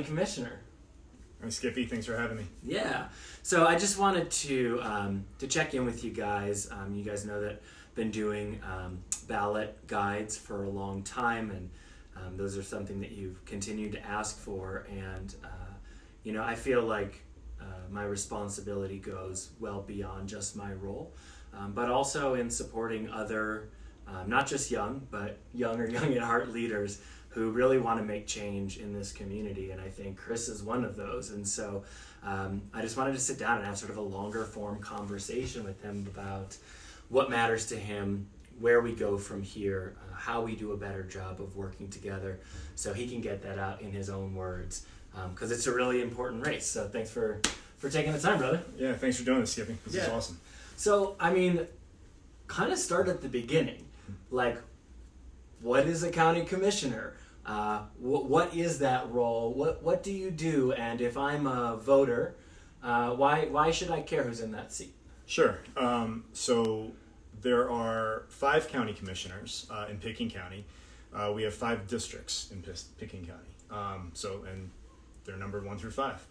Commissioner. Hi, Skippy. Thanks for having me. Yeah. So I just wanted to check in with you guys. You guys know that I've been doing ballot guides for a long time, and those are something that you've continued to ask for. And I feel like my responsibility goes well beyond just my role, but also in supporting other, not just young, but young at heart leaders who really want to make change in this community, and I think Chris is one of those. And so I just wanted to sit down and have sort of a longer form conversation with him about what matters to him, where we go from here, how we do a better job of working together, so he can get that out in his own words, because it's a really important race. So thanks for taking the time, brother. Yeah, thanks for doing this, Skippy. This is awesome. So, kind of start at the beginning. Like, what is a county commissioner? What is that role? What do you do? And if I'm a voter, why should I care who's in that seat? Sure. So there are 5 county commissioners in Pitkin County. We have 5 districts in Pitkin County. And they're numbered 1 through 5.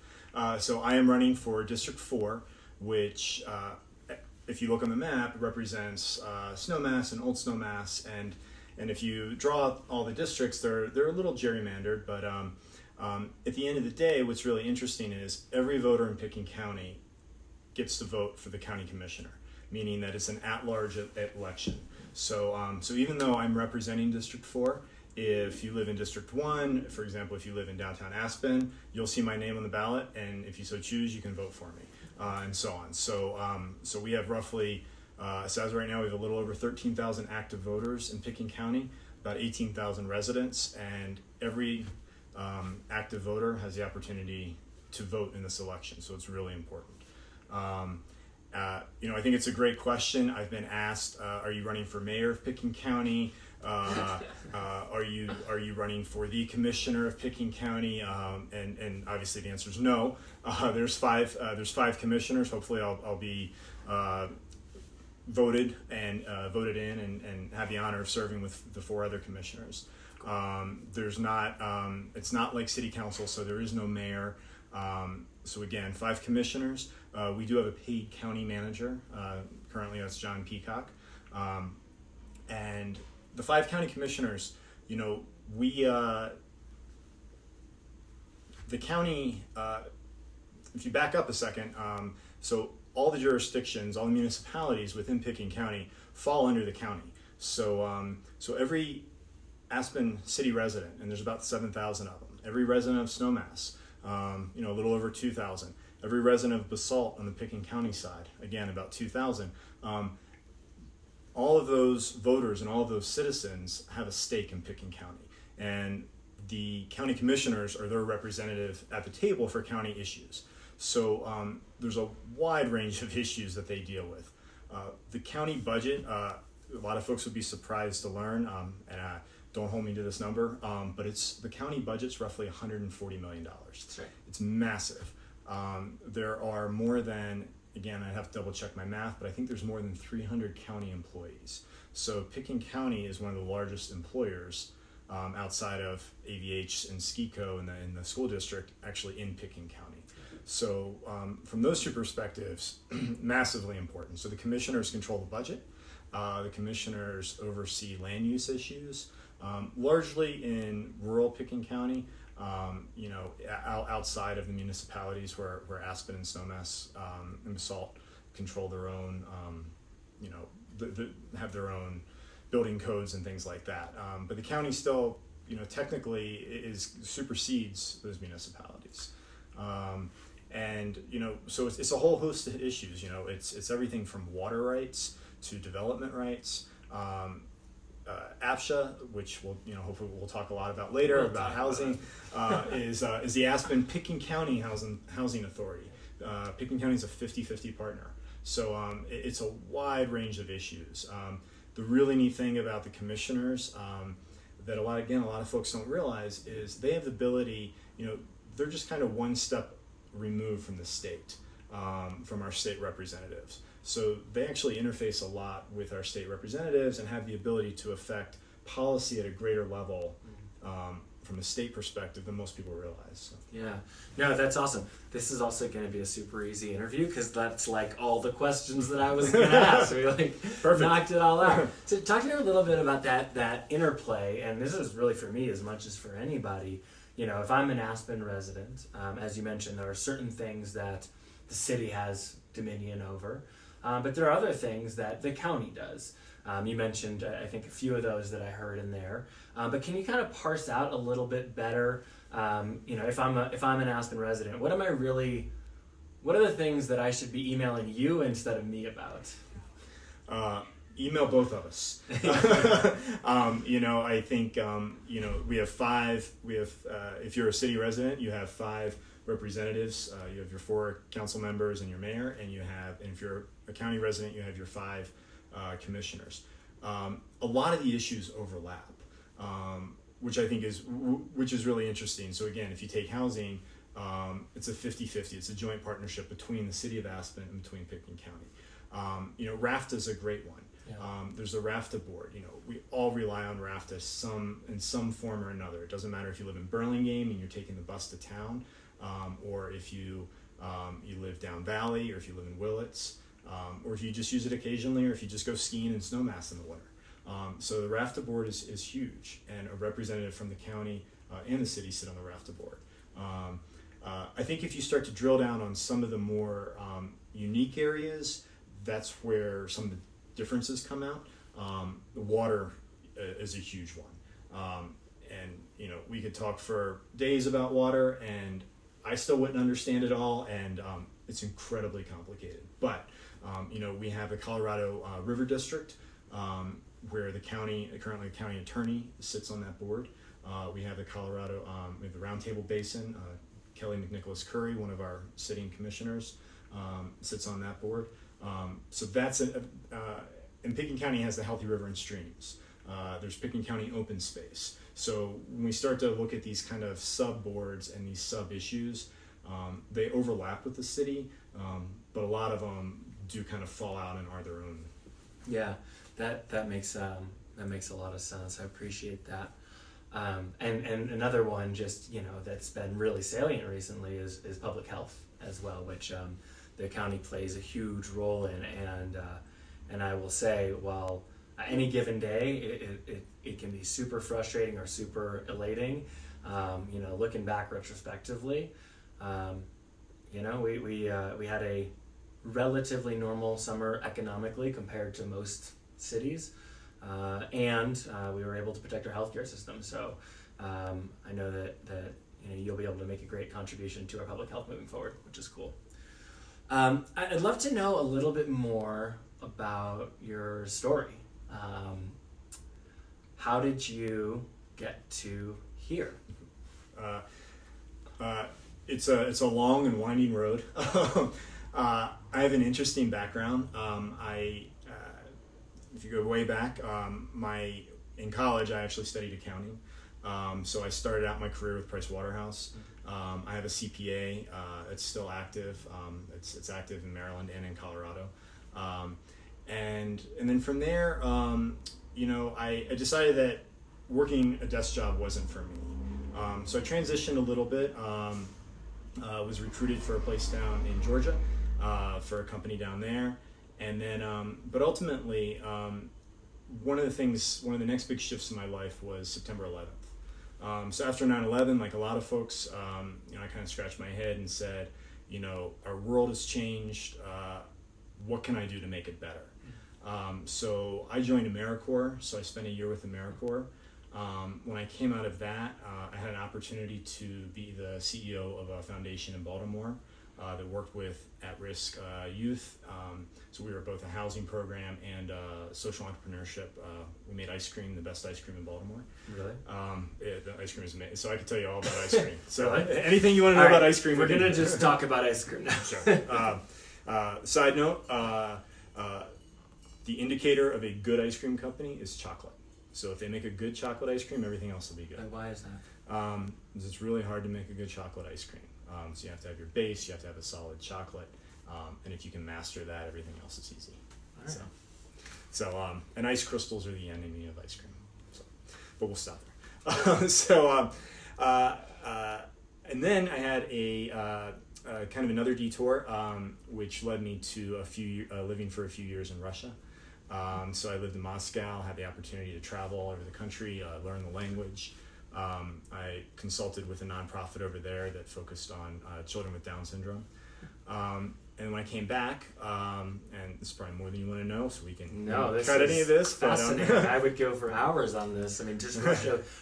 So I am running for District 4, which, if you look on the map, represents Snowmass and Old Snowmass. And if you draw all the districts, they're a little gerrymandered, but at the end of the day, what's really interesting is every voter in Pitkin County gets to vote for the county commissioner, meaning that it's an at-large election. So even though I'm representing District 4, if you live in District 1, for example, if you live in downtown Aspen, you'll see my name on the ballot, and if you so choose, you can vote for me, and so on. So we have roughly, so as right now, we have a little over 13,000 active voters in Pitkin County, about 18,000 residents, and every active voter has the opportunity to vote in this election. So it's really important. I think it's a great question. I've been asked, are you running for mayor of Pitkin County? Are you running for the commissioner of Pitkin County? And obviously the answer is no. There's five commissioners. Hopefully I'll be voted in and have the honor of serving with the 4 other commissioners. There's not, it's not like city council, so there is no mayor. So again, 5 commissioners. We do have a paid county manager. Currently that's John Peacock. And the 5 county commissioners, the county, if you back up a second, so all the jurisdictions, all the municipalities within Pitkin County fall under the county. So every Aspen city resident, and there's about 7,000 of them, every resident of Snowmass, a little over 2,000, every resident of Basalt on the Pitkin County side, again, about 2,000, all of those voters and all of those citizens have a stake in Pitkin County. And the county commissioners are their representative at the table for county issues. So there's a wide range of issues that they deal with. The county budget, a lot of folks would be surprised to learn, and don't hold me to this number, but the county budget's roughly $140 million. That's right. It's massive. There are more than, again, I'd have to double check my math, but I think there's more than 300 county employees. So Pitkin County is one of the largest employers outside of AVH and SKICO in the school district, actually in Pitkin County. So from those 2 perspectives, massively important. So the commissioners control the budget. The commissioners oversee land use issues, largely in rural Pitkin County, outside of the municipalities where Aspen and Snowmass and Basalt control their own, have their own building codes and things like that. But the county still, technically supersedes those municipalities. So it's a whole host of issues. It's everything from water rights to development rights. APSHA, which hopefully we'll talk a lot about later about housing, is the Aspen Pitkin County Housing Authority. Pitkin County is a 50-50 partner. So it's a wide range of issues. The really neat thing about the commissioners that a lot of folks don't realize is they have the ability, they're just kind of one step removed from the state, from our state representatives. So they actually interface a lot with our state representatives and have the ability to affect policy at a greater level from a state perspective than most people realize. So. Yeah, no, that's awesome. This is also going to be a super easy interview because that's like all the questions that I was going to ask. We like Perfect. Knocked it all out. So talk to me a little bit about that interplay, and this is really for me as much as for anybody. You know, if I'm an Aspen resident, as you mentioned, there are certain things that the city has dominion over, but there are other things that the county does. You mentioned, I think, a few of those that I heard in there. But can you kind of parse out a little bit better? You know, if I'm an Aspen resident, what are the things that I should be emailing you instead of me about? Email both of us. You know, I think, you know, we have if you're a city resident, you have 5 representatives. You have your 4 council members and your mayor, and if you're a county resident, you have your 5 commissioners. A lot of the issues overlap, which I think is really interesting. So again, if you take housing, it's a 50-50. It's a joint partnership between the city of Aspen and between Pitkin County. You know, RAFTA is a great one. Yeah. There's a RAFTA board. You know, we all rely on RAFTA in some form or another. It doesn't matter if you live in Burlingame and you're taking the bus to town, or if you live down valley, or if you live in Willits, or if you just use it occasionally, or if you just go skiing in snowmass in the winter. So the RAFTA board is huge, and a representative from the county and the city sit on the RAFTA board. I think if you start to drill down on some of the more unique areas, that's where some of the differences come out. The water is a huge one. And, you know, we could talk for days about water, and I still wouldn't understand it all, and it's incredibly complicated. But, you know, we have the Colorado River District, where currently the county attorney sits on that board. We have the we have the Roundtable Basin. Kelly McNicholas Curry, one of our sitting commissioners, sits on that board. So that's and Pitkin County has the Healthy River and Streams. There's Pitkin County Open Space. So when we start to look at these kind of sub-boards and these sub-issues, they overlap with the city, but a lot of them do kind of fall out and are their own. Yeah, that makes a lot of sense. I appreciate that. And another one, just, you know, that's been really salient recently is public health as well, which the county plays a huge role in. And I will say, while any given day it can be super frustrating or super elating, you know, looking back retrospectively, you know, we had a relatively normal summer economically compared to most cities. And we were able to protect our healthcare system. So I know that you know, you'll be able to make a great contribution to our public health moving forward, which is cool. I'd love to know a little bit more about your story. How did you get to here? It's a long and winding road. I have an interesting background. If you go way back, in college I actually studied accounting. So I started out my career with Price Waterhouse. I have a CPA. It's still active. It's active in Maryland and in Colorado. And then from there, you know, I decided that working a desk job wasn't for me. So I transitioned a little bit. Was recruited for a place down in Georgia for a company down there. And then, but ultimately, one of the next big shifts in my life was September 11th. So after 9/11, like a lot of folks, you know, I kind of scratched my head and said, you know, our world has changed. What can I do to make it better? So I joined AmeriCorps. So I spent a year with AmeriCorps. When I came out of that, I had an opportunity to be the CEO of a foundation in Baltimore that worked with at-risk youth. So we were both a housing program and social entrepreneurship. We made ice cream, the best ice cream in Baltimore. Really? The ice cream is amazing. So I can tell you all about ice cream. So anything you want to know about ice cream? We're going to just talk about ice cream now. Sure. Side note, the indicator of a good ice cream company is chocolate. So if they make a good chocolate ice cream, everything else will be good. And why is that? Because it's really hard to make a good chocolate ice cream. So you have to have your base, you have to have a solid chocolate, and if you can master that, everything else is easy. All right. And ice crystals are the enemy of ice cream. So, but we'll stop And then I had a kind of another detour, which led me to living for a few years in Russia. So I lived in Moscow, had the opportunity to travel all over the country, learn the language. I consulted with a nonprofit over there that focused on children with Down syndrome. And when I came back, and this is probably more than you want to know, so we can cut any of this. Fascinating. I would go for hours on this. I mean, just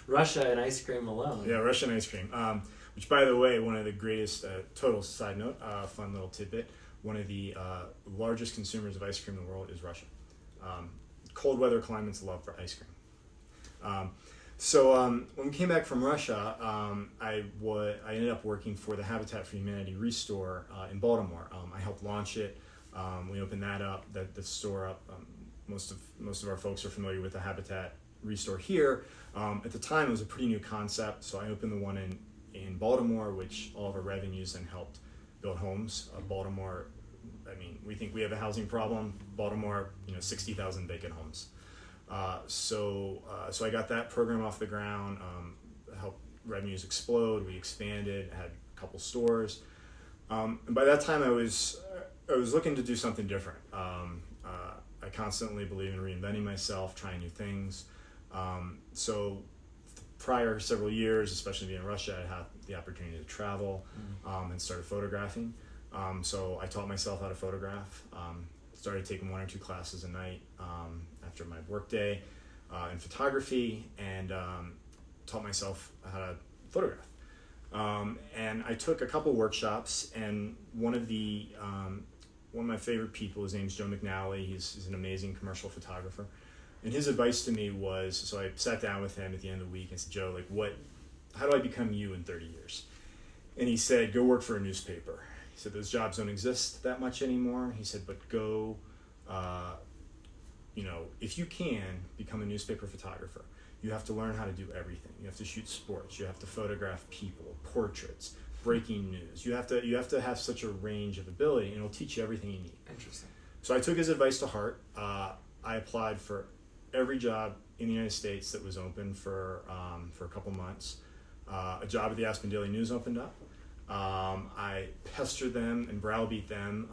Russia and ice cream alone. Yeah, Russian ice cream. Which, by the way, one of the greatest, total side note, fun little tidbit, one of the largest consumers of ice cream in the world is Russia. Cold weather climates love for ice cream. So when we came back from Russia, I ended up working for the Habitat for Humanity Restore in Baltimore. I helped launch it. We opened that up, the store up. Most of our folks are familiar with the Habitat Restore here. At the time, it was a pretty new concept, so I opened the one in Baltimore, which all of our revenues then helped build homes. Baltimore, I mean, we think we have a housing problem. Baltimore, 60,000 vacant homes. So I got that program off the ground, helped revenues explode. We expanded, had a couple stores. And by that time I was looking to do something different. I constantly believe in reinventing myself, trying new things. So prior several years, especially being in Russia, I had the opportunity to travel, and started photographing. So I taught myself how to photograph. Started taking 1 or 2 classes a night after my workday in photography, and taught myself how to photograph. And I took a couple workshops, and one of my favorite people, his name's Joe McNally. He's an amazing commercial photographer, and his advice to me was, so I sat down with him at the end of the week and said, Joe, how do I become you in 30 years? And he said, go work for a newspaper. He said, those jobs don't exist that much anymore. He said, but go, if you can become a newspaper photographer, you have to learn how to do everything. You have to shoot sports. You have to photograph people, portraits, breaking news. You have to have such a range of ability, and it'll teach you everything you need. Interesting. So I took his advice to heart. I applied for every job in the United States that was open for a couple months. A job at the Aspen Daily News opened up. I pestered them and browbeat them,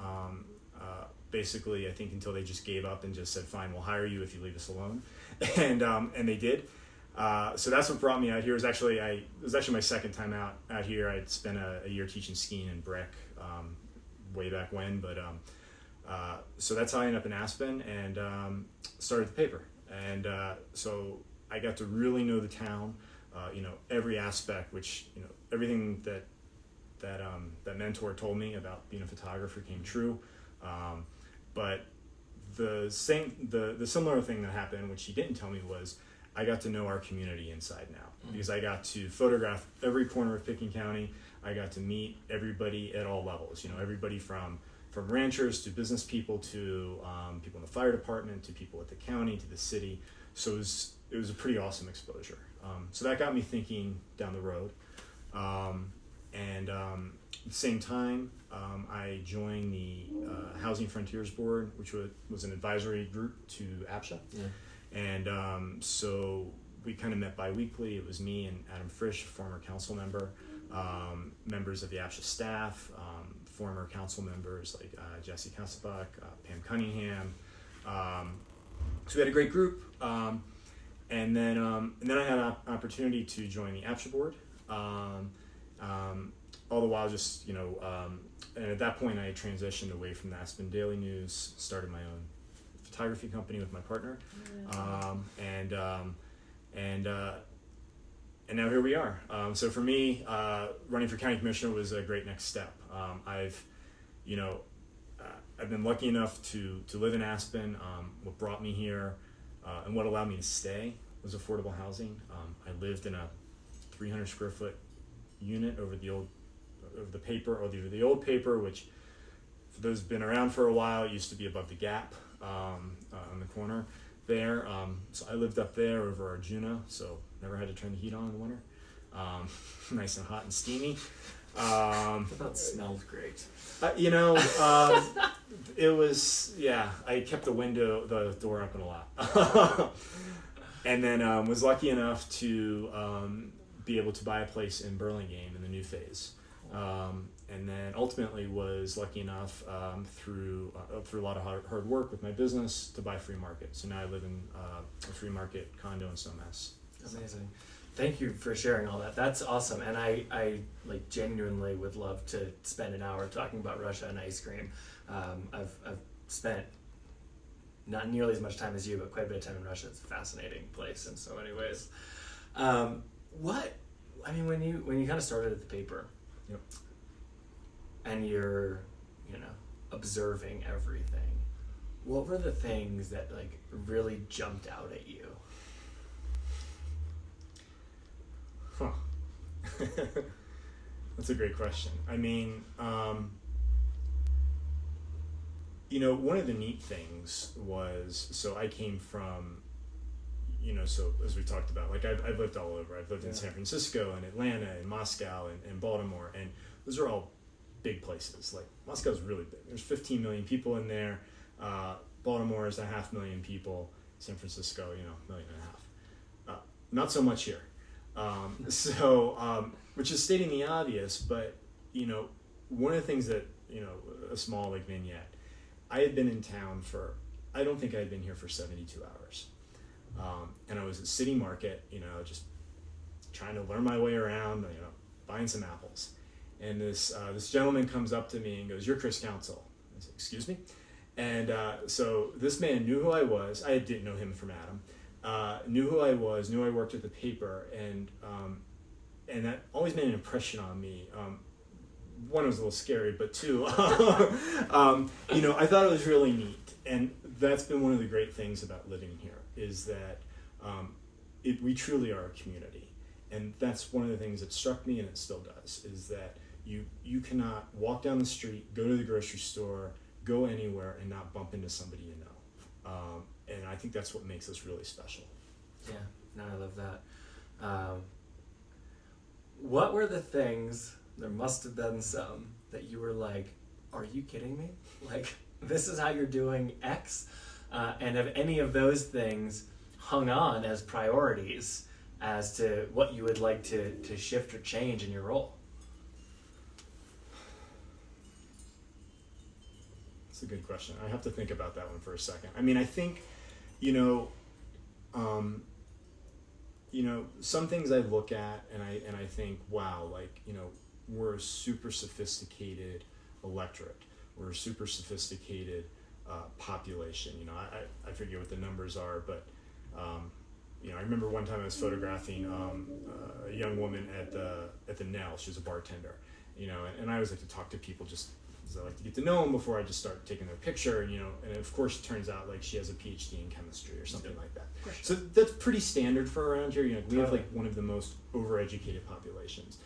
basically, I think, until they just gave up and just said, fine, we'll hire you if you leave us alone. And they did. So that's what brought me out here. It was actually my second time out here. I'd spent a year teaching skiing in Breck way back when. But so that's how I ended up in Aspen and started the paper. And so I got to really know the town, every aspect, which, everything that mentor told me about being a photographer came true. But the similar thing that happened, which he didn't tell me, was I got to know our community inside now, because I got to photograph every corner of Pitkin County. I got to meet everybody at all levels, everybody from ranchers to business people to people in the fire department to people at the county to the city. So it was a pretty awesome exposure. So that got me thinking down the road. At the same time, I joined the Housing Frontiers Board, which was an advisory group to APSHA. Yeah. And so we kind of met bi-weekly. It was me and Adam Frisch, former council member, members of the APSHA staff, former council members like Jesse Kasabak, Pam Cunningham. So we had a great group. And then I had an opportunity to join the APSHA board. All the while just, and at that point I had transitioned away from the Aspen Daily News, started my own photography company with my partner. And now here we are. So for me, running for county commissioner was a great next step. I've been lucky enough to live in Aspen. What brought me here and what allowed me to stay was affordable housing. I lived in a 300 square foot unit over the old paper, which for those who've been around for a while, it used to be above the Gap on the corner there. So I lived up there over Arjuna, so never had to turn the heat on in the winter. Nice and hot and steamy. That smelled great. It was, I kept the door open a lot. And then was lucky enough to be able to buy a place in Burlingame in the new phase. And then ultimately was lucky enough through a lot of hard work with my business to buy Free Market. So now I live in a Free Market condo in Snowmass. Amazing. Thank you for sharing all that. That's awesome. And I like genuinely would love to spend an hour talking about Russia and ice cream. I've spent not nearly as much time as you, but quite a bit of time in Russia. It's a fascinating place in so many ways. When you kind of started at the paper, yep, and you're, observing everything, what were the things that like really jumped out at you? Huh. That's a great question. I mean, one of the neat things was, so I came from, so as we talked about, like I've lived all over. I've lived in San Francisco and Atlanta and Moscow and Baltimore, and those are all big places. Like Moscow's really big. There's 15 million people in there. Baltimore is 500,000 people. San Francisco, 1.5 million. Not so much here. Which is stating the obvious, but one of the things that a small like vignette. I had been in town I don't think I had been here for 72 hours. And I was at City Market, just trying to learn my way around, buying some apples. And this gentleman comes up to me and goes, "You're Chris Counsell." I said, "Excuse me?" And so this man knew who I was. I didn't know him from Adam. Knew who I was, knew I worked at the paper, and that always made an impression on me. One, it was a little scary, but two, I thought it was really neat. And that's been one of the great things about living here, is that we truly are a community. And that's one of the things that struck me, and it still does, is that you cannot walk down the street, go to the grocery store, go anywhere, and not bump into somebody you know. And I think that's what makes us really special. Yeah, no, I love that. What were the things, there must have been some, that you were like, are you kidding me? Like, this is how you're doing X? And have any of those things hung on as priorities as to what you would like to shift or change in your role? That's a good question. I have to think about that one for a second. I mean, I think, some things I look at and I think, wow, like, we're a super sophisticated electorate. We're a super sophisticated population. I forget what the numbers are, but I remember one time I was photographing a young woman at the Nell. She was a bartender, and I always like to talk to people just because I like to get to know them before I just start taking their picture. And of course it turns out like she has a PhD in chemistry or something like that. So that's pretty standard for around here. We have like one of the most overeducated populations.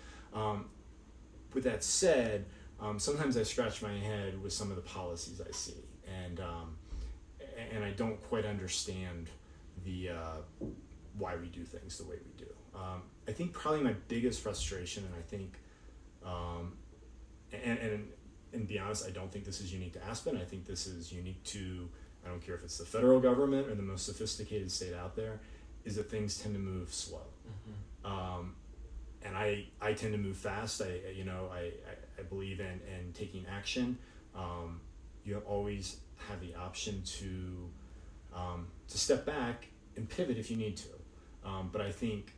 With that said, sometimes I scratch my head with some of the policies I see, and I don't quite understand the why we do things the way we do. I think probably my biggest frustration, and I think, and be honest, I don't think this is unique to Aspen. I think this is unique to, I don't care if it's the federal government or the most sophisticated state out there, is that things tend to move slow. Mm-hmm. And I tend to move fast. I believe in taking action. You always have the option to step back and pivot if you need to. But I think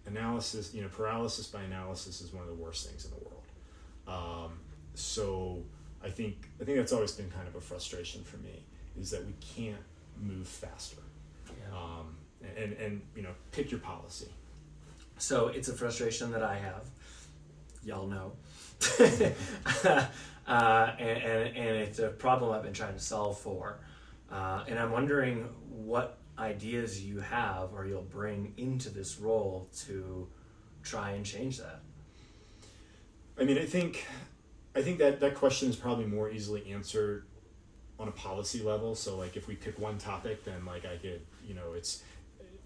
paralysis by analysis is one of the worst things in the world. So I think that's always been kind of a frustration for me, is that we can't move faster. Yeah. And pick your policy. So it's a frustration that I have. Y'all know. And it's a problem I've been trying to solve for. And I'm wondering what ideas you have or you'll bring into this role to try and change that. I mean, I think that question is probably more easily answered on a policy level. So like if we pick one topic, then like I could,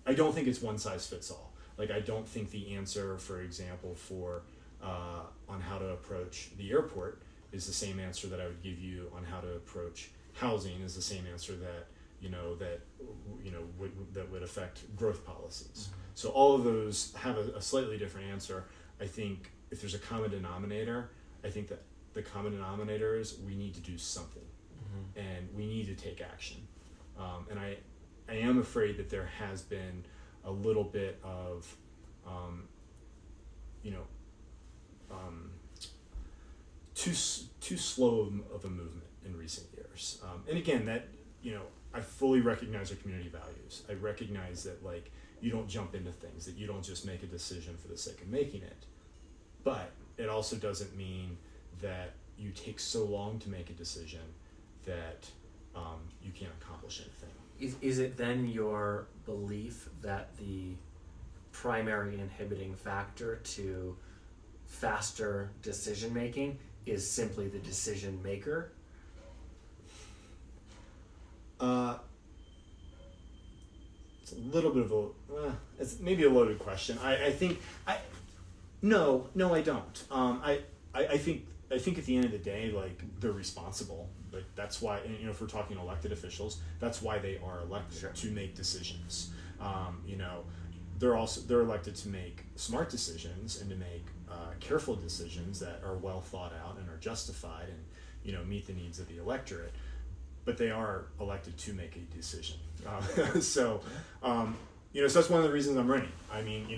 I don't think it's one size fits all. Like I don't think the answer, for example, on how to approach the airport is the same answer that I would give you on how to approach housing, is the same answer that that that would affect growth policies. So all of those have a slightly different answer. I think if there's a common denominator, I think that the common denominator is we need to do something, and we need to take action. And I am afraid that there has been a little bit of too slow of a movement in recent years. And again, that I fully recognize our community values. I recognize that you don't jump into things, that you don't just make a decision for the sake of making it. But it also doesn't mean that you take so long to make a decision that you can't accomplish anything. Is it then your belief that the primary inhibiting factor to faster decision making is simply the decision maker? It's a little bit of it's maybe a loaded question. I think no, I don't. I think at the end of the day, they're responsible. That's why, if we're talking elected officials, that's why they are elected, to make decisions. They're elected to make smart decisions and to make careful decisions that are well thought out and are justified and meet the needs of the electorate. But they are elected to make a decision. So that's one of the reasons I'm running. I mean, you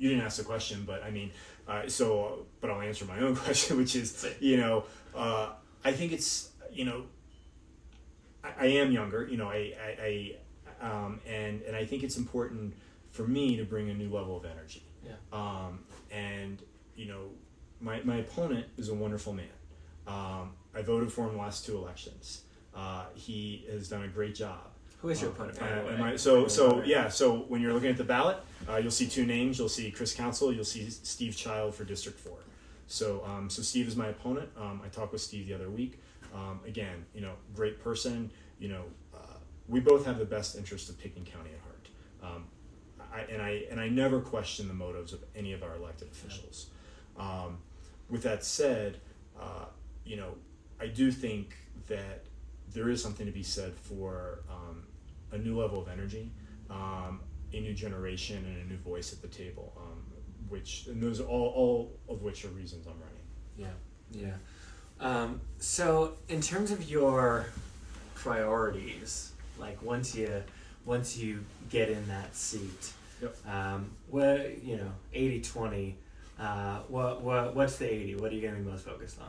didn't ask the question, but I mean, but I'll answer my own question, which is, I think it's, I am younger, and I think it's important for me to bring a new level of energy. Yeah. And my opponent is a wonderful man. I voted for him the last 2 elections. He has done a great job. Who is your opponent? So when you're looking at the ballot, you'll see 2 names. You'll see Chris Council. You'll see Steve Child for District 4. So Steve is my opponent. I talked with Steve the other week. Again, great person. We both have the best interest of Pitkin County at heart. I never question the motives of any of our elected officials. With that said, I do think that there is something to be said for a new level of energy, a new generation, and a new voice at the table. And those are all of which are reasons I'm running. Yeah. So in terms of your priorities, once you get in that seat, yep. 80-20. What's the 80? What are you going to be most focused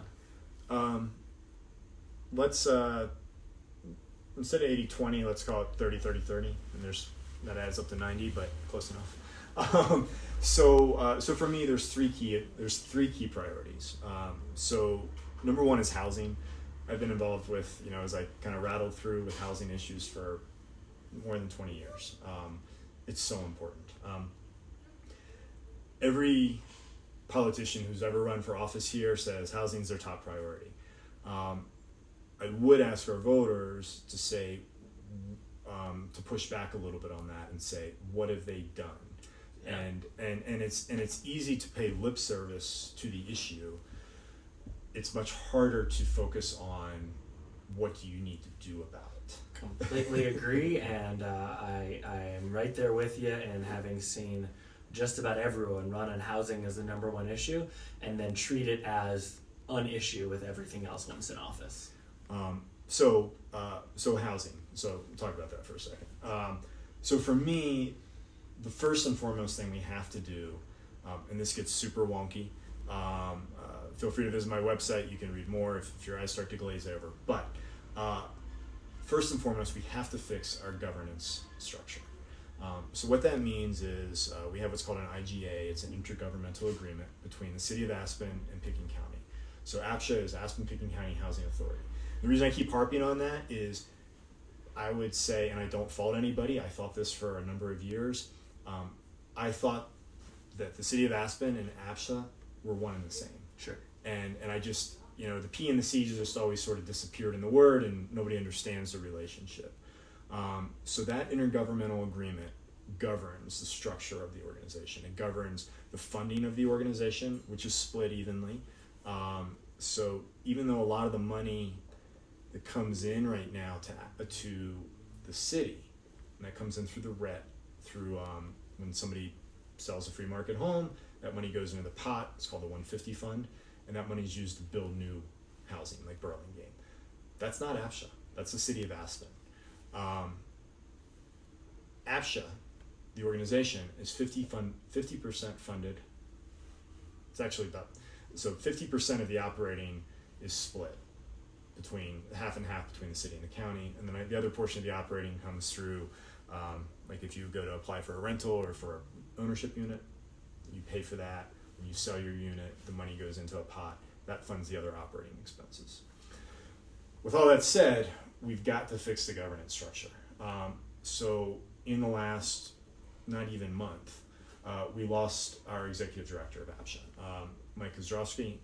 on? Let's instead of 80-20, let's call it 30-30-30, and that adds up to 90, but close enough. So for me, there's three key priorities. So number one is housing. I've been involved with, as I kind of rattled through, with housing issues for more than 20 years. It's so important. Every politician who's ever run for office here says housing's their top priority. I would ask our voters to say, to push back a little bit on that and say, what have they done? Yeah. And it's easy to pay lip service to the issue. It's much harder to focus on what do you need to do about it. Completely agree, and I am right there with you. And having seen just about everyone run on housing as the number one issue, and then treat it as an issue with everything else once in office. So housing. So we'll talk about that for a second. So for me, the first and foremost thing we have to do, and this gets super wonky, feel free to visit my website. You can read more if your eyes start to glaze over. But first and foremost, we have to fix our governance structure. So what that means is we have what's called an IGA. It's an intergovernmental agreement between the City of Aspen and Pitkin County. So APSHA is Aspen-Pitkin County Housing Authority. The reason I keep harping on that is I would say, and I don't fault anybody, I thought this for a number of years, I thought that the City of Aspen and APSHA were one and the same. Sure. And I just, the P and the C just always sort of disappeared in the word, and nobody understands the relationship. So that intergovernmental agreement governs the structure of the organization. It governs the funding of the organization, which is split evenly. So even though a lot of the money that comes in right now to the city, and that comes in through the RET, through when somebody sells a free market home, that money goes into the pot. It's called the 150 fund, and that money is used to build new housing, like Burlingame. That's not APSHA. That's the city of Aspen. APSHA, the organization, is 50% funded. It's actually about, so 50% of the operating is split between half and half between the city and the county, and then the other portion of the operating comes through, like if you go to apply for a rental or for an ownership unit, you pay for that. When you sell your unit, the money goes into a pot that funds the other operating expenses. With all that said, we've got to fix the governance structure. So in the last not even month, we lost our executive director of APSHA, Mike Kozdrasky.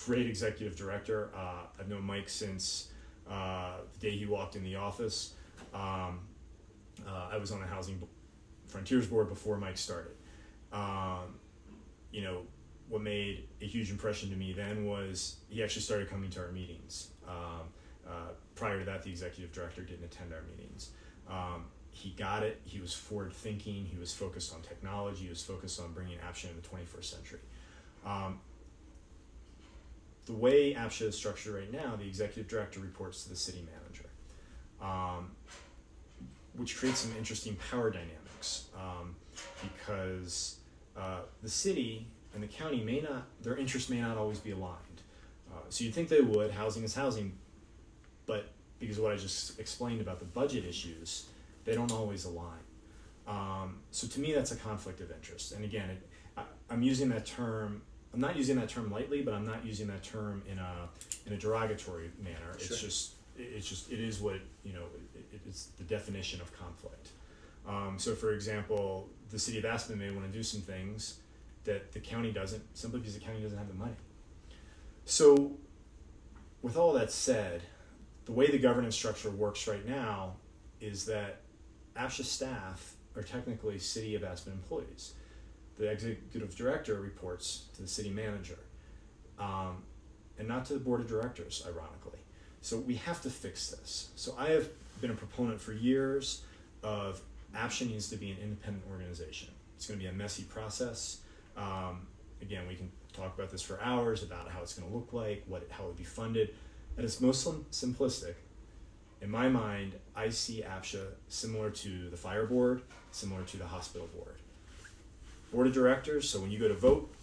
Great executive director. I've known Mike since the day he walked in the office. I was on the Housing Frontiers Board before Mike started. What made a huge impression to me then was he actually started coming to our meetings. Prior to that, the executive director didn't attend our meetings. He got it. He was forward thinking. He was focused on technology. He was focused on bringing APSHA in the 21st century. The way APSHA is structured right now, the executive director reports to the city manager, which creates some interesting power dynamics because the city and the county their interests may not always be aligned. So you'd think they would, housing is housing, but because of what I just explained about the budget issues, they don't always align. So to me, that's a conflict of interest. And again, I'm using that term. I'm not using that term lightly, but I'm not using that term in a derogatory manner. Sure. It is what it's the definition of conflict. So for example, the city of Aspen may want to do some things that the county doesn't, simply because the county doesn't have the money. So with all that said, the way the governance structure works right now is that APSHA staff are technically city of Aspen employees. The executive director reports to the city manager, and not to the board of directors, ironically. So we have to fix this. So I have been a proponent for years of APSHA needs to be an independent organization. It's going to be a messy process. Again, we can talk about this for hours about how it's going to look like, how it would be funded. At its most simplistic, in my mind, I see APSHA similar to the fire board, similar to the hospital board. Board of directors, so when you go to vote,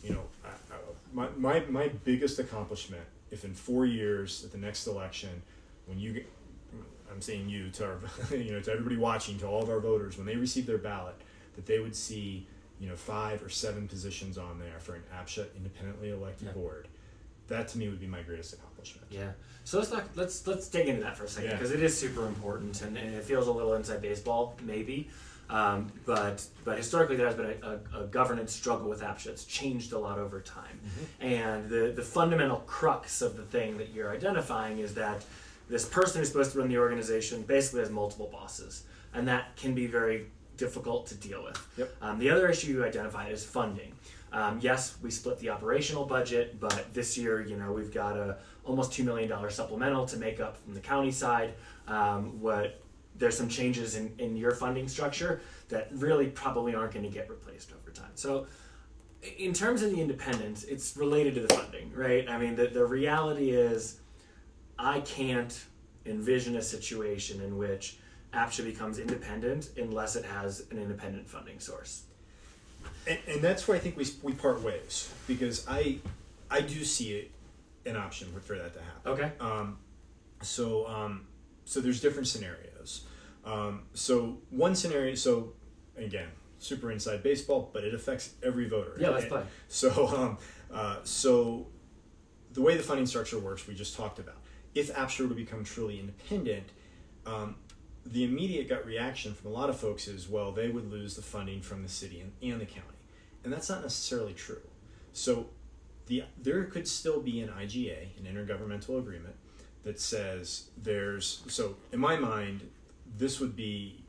my biggest accomplishment, if in 4 years at the next election, when you get, I'm saying you to our, to everybody watching, to all of our voters, when they receive their ballot, that they would see 5 or 7 positions on there for an APSHA independently elected board. That to me would be my greatest accomplishment. Yeah. So let's dig into that for a second, because it is super important, and it feels a little inside baseball maybe, but historically there has been a governance struggle with APSHA. It's changed a lot over time, and the fundamental crux of the thing that you're identifying is that this person who's supposed to run the organization basically has multiple bosses, and that can be very difficult to deal with. Yep. The other issue you identified is funding. Yes, we split the operational budget, but this year, we've got a almost $2 million supplemental to make up from the county side. There's some changes in your funding structure that really probably aren't going to get replaced over time. So in terms of the independence, it's related to the funding, right? I mean, the reality is I can't envision a situation in which APSHA becomes independent unless it has an independent funding source. And that's where I think we part ways, because I do see it an option for that to happen. Okay. So there's different scenarios. So one scenario. So again, super inside baseball, but it affects every voter. Yeah, let's play. So the way the funding structure works, we just talked about. If APSHA were to become truly independent, the immediate gut reaction from a lot of folks is, well, they would lose the funding from the city and the county. And that's not necessarily true. So there could still be an IGA, an intergovernmental agreement, that says so in my mind, this would be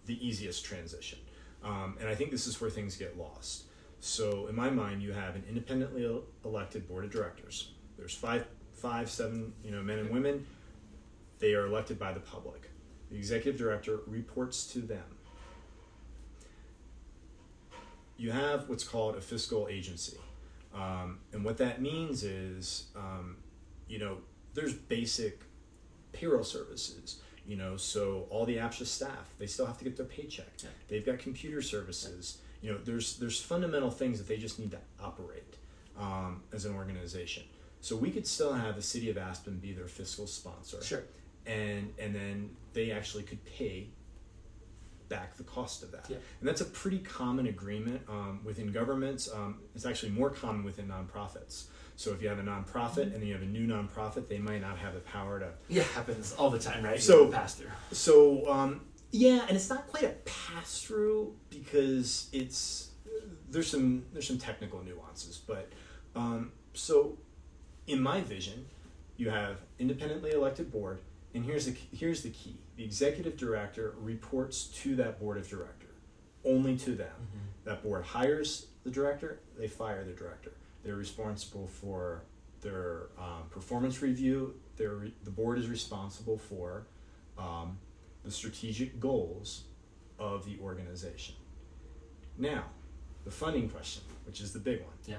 the easiest transition. And I think this is where things get lost. So in my mind, you have an independently elected board of directors. There's five, 7, men and women they are elected by the public. The executive director reports to them. You have what's called a fiscal agency. And what that means is, there's basic payroll services, so all the APSHA staff, they still have to get their paycheck. Yeah. They've got computer services. There's fundamental things that they just need to operate as an organization. So we could still have the city of Aspen be their fiscal sponsor. Sure. And then they actually could pay back the cost of that. Yeah. And that's a pretty common agreement within governments. It's actually more common within nonprofits. So if you have a nonprofit and then you have a new nonprofit, they might not have the power to... Yeah, happens all the time, right? So pass through. So, and it's not quite a pass-through because there's some technical nuances. But so in my vision, you have independently elected board, and here's the key. The executive director reports to that board of director, only to them. Mm-hmm. That board hires the director, they fire the director. They're responsible for their performance review. The board is responsible for the strategic goals of the organization. Now, the funding question, which is the big one. Yeah.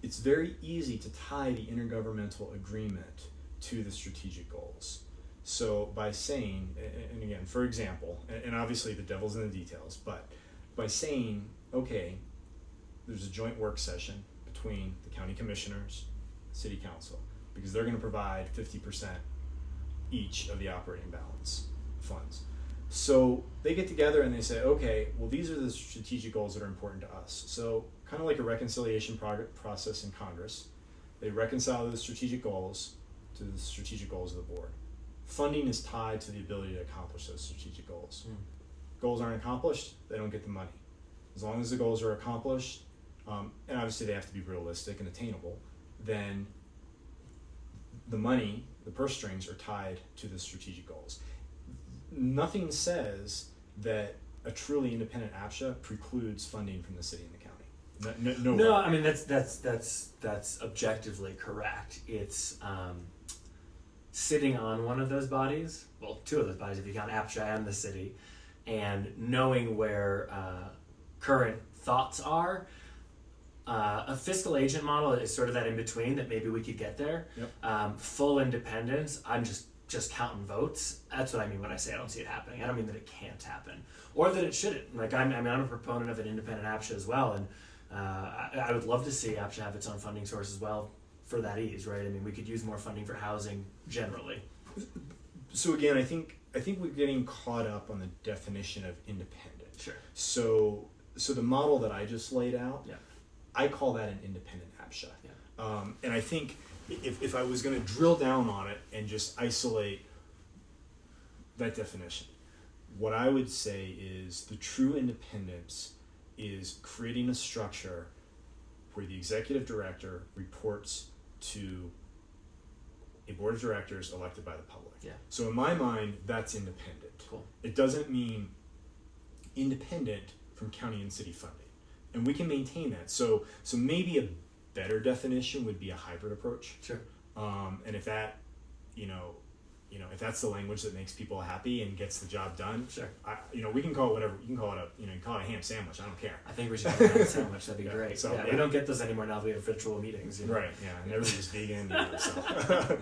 It's very easy to tie the intergovernmental agreement to the strategic goals. So by saying, and again, for example, and obviously the devil's in the details, but by saying, okay, there's a joint work session between the county commissioners, city council, because they're going to provide 50% each of the operating balance funds. So they get together and they say, okay, well, these are the strategic goals that are important to us. So kind of like a reconciliation process in Congress, they reconcile the strategic goals to the strategic goals of the board. Funding is tied to the ability to accomplish those strategic goals. Goals aren't accomplished, they don't get the money. As long as the goals are accomplished, and obviously they have to be realistic and attainable, then the money, the purse strings, are tied to the strategic goals. Nothing says that a truly independent APSHA precludes funding from the city and the county. No, I mean that's objectively correct. It's sitting on one of those bodies, well, two of those bodies if you count APSHA and the city, and knowing where current thoughts are. A fiscal agent model is sort of that in between that maybe we could get there. Yep. Full independence, I'm just counting votes. That's what I mean when I say I don't see it happening. I don't mean that it can't happen or that it shouldn't. Like I'm a proponent of an independent APSHA as well, and I would love to see APSHA have its own funding source as well for that ease, right? I mean, we could use more funding for housing generally. So again, I think we're getting caught up on the definition of independent. Sure. So the model that I just laid out, yeah. I call that an independent APSHA. Yeah. And I think if I was going to drill down on it and just isolate that definition, what I would say is the true independence is creating a structure where the executive director reports to a board of directors elected by the public. Yeah. So in my mind, that's independent. Cool. It doesn't mean independent from county and city funding. And we can maintain that. So maybe a better definition would be a hybrid approach. Sure. And if that, if that's the language that makes people happy and gets the job done, sure. We can call it whatever. You can call it a ham sandwich. I don't care. I think we should have a ham sandwich. That'd be great. So, we don't get those anymore now that we have virtual meetings. Right. Yeah. And everybody's vegan. So.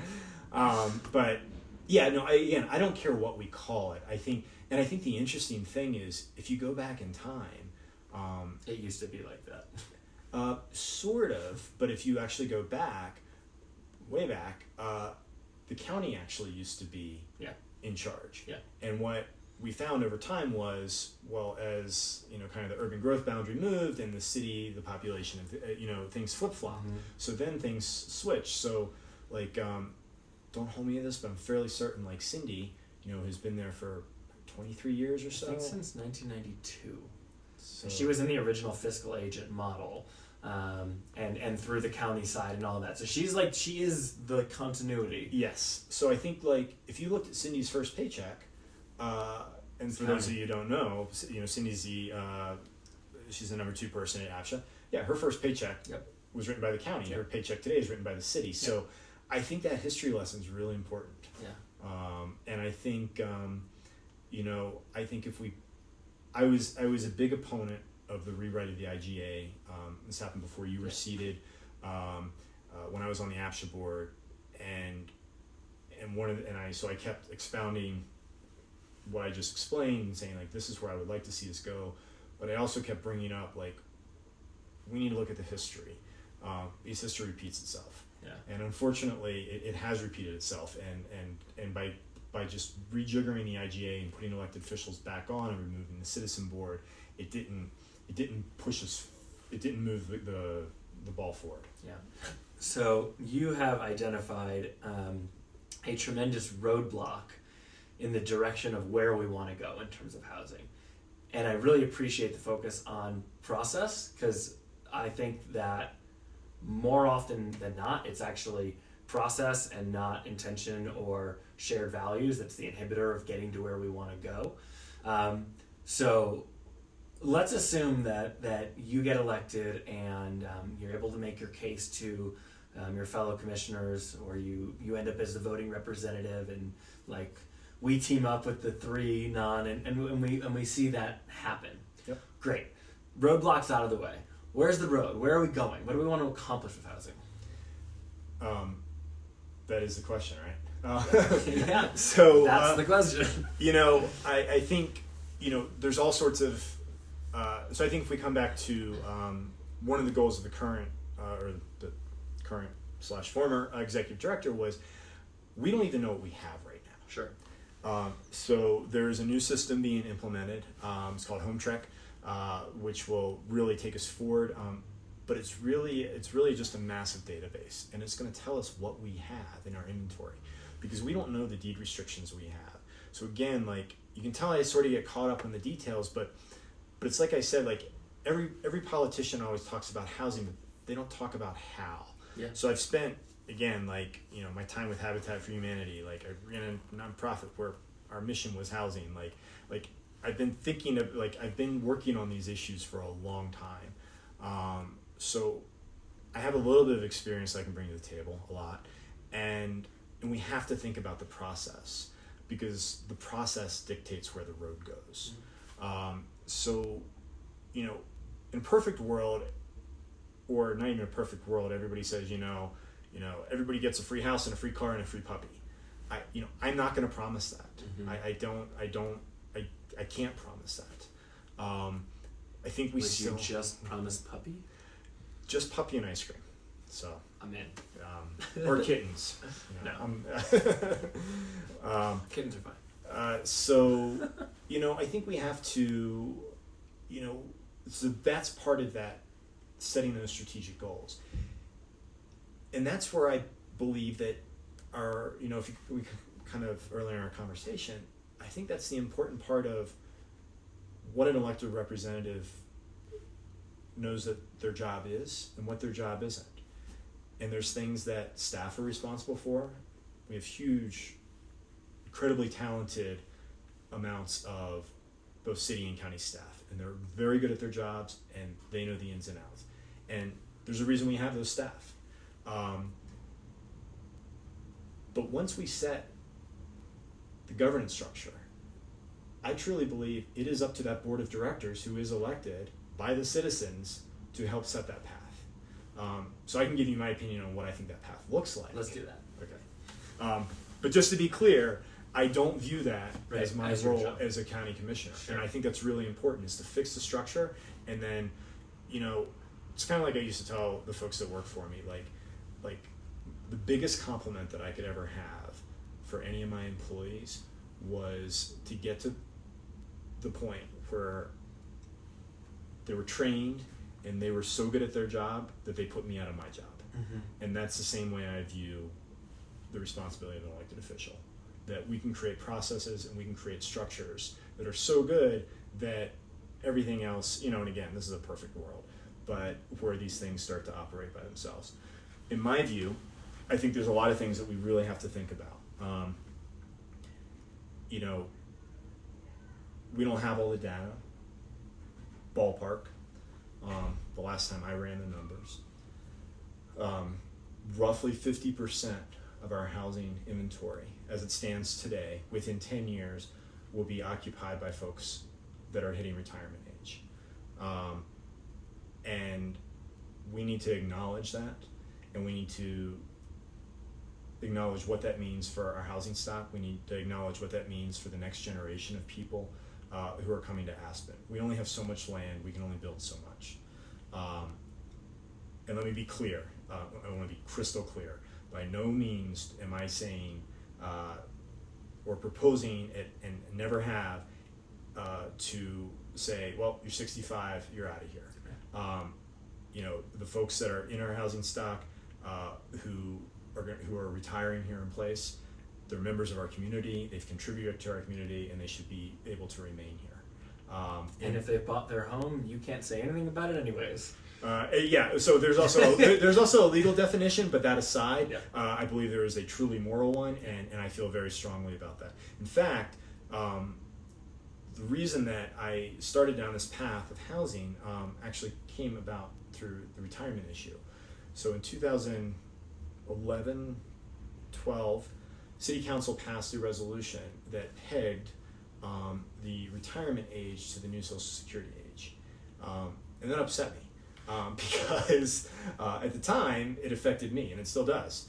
But yeah, no. I don't care what we call it. I think the interesting thing is if you go back in time. It used to be like that. Sort of, but if you actually go back, way back, the county actually used to be in charge. Yeah. And what we found over time was, well, as kind of the urban growth boundary moved and the city, the population, things flip-flopped. Mm-hmm. So then things switched. So, don't hold me to this, but I'm fairly certain, Cindy, who's been there for 23 years or so. I think since 1992. So, she was in the original fiscal agent model, and through the county side and all of that. So she is the continuity. Yes. So I think if you looked at Cindy's first paycheck, and for those of you who don't know, Cindy's she's the number 2 person at APSHA. Yeah, her first paycheck was written by the county. Yep. Her paycheck today is written by the city. So I think that history lesson is really important. Yeah. And I think, I think I was a big opponent of the rewrite of the IGA. This happened before you were seated, when I was on the APSHA board, and so I kept expounding what I just explained and saying, like, this is where I would like to see this go. But I also kept bringing up, like, we need to look at the history. Because history repeats itself. Yeah. And unfortunately, it has repeated itself. And by just rejiggering the IGA and putting elected officials back on and removing the citizen board, it didn't push us. It didn't move the ball forward. Yeah. So you have identified a tremendous roadblock in the direction of where we want to go in terms of housing. And I really appreciate the focus on process, because I think that more often than not, it's actually process and not intention or shared values that's the inhibitor of getting to where we want to go. So let's assume that you get elected and you're able to make your case to your fellow commissioners, or you end up as the voting representative, and like we team up with the three and we see that happen. Yep. Great. Roadblocks out of the way. Where's the road? Where are we going? What do we want to accomplish with housing? That is the question, right? Yeah. So that's the question. I think there's all sorts of. So I think if we come back to one of the goals of the current or the current / former executive director was, we don't even know what we have right now. Sure. So there's a new system being implemented. It's called HomeTrek, which will really take us forward. But it's really just a massive database, and it's going to tell us what we have in our inventory, because we don't know the deed restrictions we have. So again, like, you can tell I sort of get caught up in the details, but it's like I said, like every politician always talks about housing, but they don't talk about how. Yeah. So I've spent, again, like, my time with Habitat for Humanity. Like, I ran a nonprofit where our mission was housing. Like I've been thinking of, like, I've been working on these issues for a long time. So I have a little bit of experience I can bring to the table, a lot, and we have to think about the process, because the process dictates where the road goes. So, in a perfect world, or not even a perfect world, everybody says, everybody gets a free house and a free car and a free puppy. I'm not going to promise that. Mm-hmm. I can't promise that. I think we Would you just promise puppy? Just puppy and ice cream. So I'm in. Or kittens. No. Kittens are fine. So, I think we have to, so that's part of that, setting those strategic goals. And that's where I believe that if we kind of earlier in our conversation, I think that's the important part of what an elected representative knows that their job is and what their job isn't. And there's things that staff are responsible for. We have huge, incredibly talented amounts of both city and county staff, and they're very good at their jobs, and they know the ins and outs. And there's a reason we have those staff. But once we set the governance structure, I truly believe it is up to that board of directors, who is elected by the citizens, to help set that path. So I can give you my opinion on what I think that path looks like. Let's do that. Okay. But just to be clear, I don't view that as my role as a county commissioner. Sure. And I think that's really important, is to fix the structure. And then, it's kind of like I used to tell the folks that work for me, like the biggest compliment that I could ever have for any of my employees was to get to the point where they were trained and they were so good at their job that they put me out of my job. Mm-hmm. And that's the same way I view the responsibility of an elected official, that we can create processes and we can create structures that are so good that everything else, and again, this is a perfect world, but where these things start to operate by themselves. In my view, I think there's a lot of things that we really have to think about. We don't have all the data. Ballpark. The last time I ran the numbers, roughly 50% of our housing inventory as it stands today within 10 years will be occupied by folks that are hitting retirement age. And we need to acknowledge that, and we need to acknowledge what that means for our housing stock. We need to acknowledge what that means for the next generation of people who are coming to Aspen. We only have so much land, we can only build so much. And let me be clear, I want to be crystal clear. By no means am I saying or proposing it, and never have, to say, well, you're 65, you're out of here. You know, the folks that are in our housing stock who are retiring here in place, they're members of our community, they've contributed to our community, and they should be able to remain here. And if they've bought their home, you can't say anything about it anyways. Yeah, so there's also a legal definition, but that aside, Yeah. I believe there is a truly moral one, and I feel very strongly about that. In fact, the reason that I started down this path of housing actually came about through the retirement issue. So in 2011, 12, City Council passed a resolution that pegged the retirement age to the new Social Security age. And that upset me because at the time it affected me, and it still does,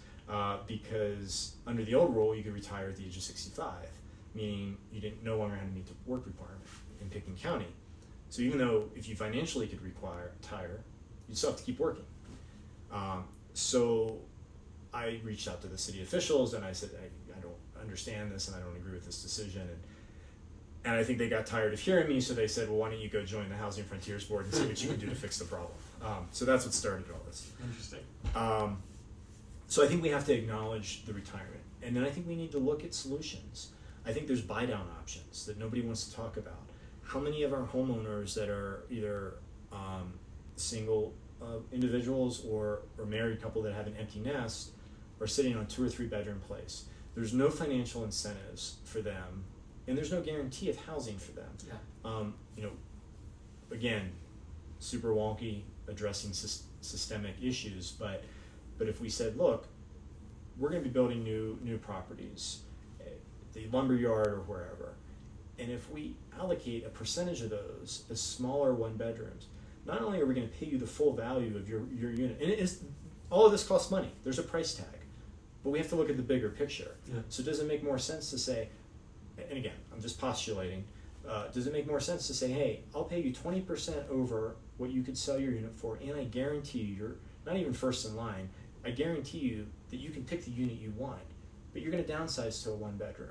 because under the old rule you could retire at the age of 65, meaning you no longer had to meet the work requirement in Pitkin County. So even though if you financially could retire, you still have to keep working. So I reached out to the city officials and I said, I don't understand this and I don't agree with this decision. And I think they got tired of hearing me, so they said, well, why don't you go join the Housing Frontiers Board and see what you can do to fix the problem. So that's what started all this. Interesting. So I think we have to acknowledge the retirement. And then I think we need to look at solutions. I think there's buy-down options that nobody wants to talk about. How many of our homeowners that are either single individuals or married couple that have an empty nest are sitting on a 2 or 3 bedroom place? There's no financial incentives for them, and there's no guarantee of housing for them. Yeah. You know, again, super wonky, addressing systemic issues, but if we said, look, we're going to be building new properties, the lumberyard or wherever, and if we allocate a percentage of those as smaller 1 bedrooms, not only are we going to pay you the full value of your unit, and all of this costs money, there's a price tag, but we have to look at the bigger picture. Yeah. So does it make more sense to say, and again, I'm just postulating, does it make more sense to say, hey, I'll pay you 20% over what you could sell your unit for, and I guarantee you, you're not even first in line, I guarantee you that you can pick the unit you want, but you're going to downsize to a 1 bedroom.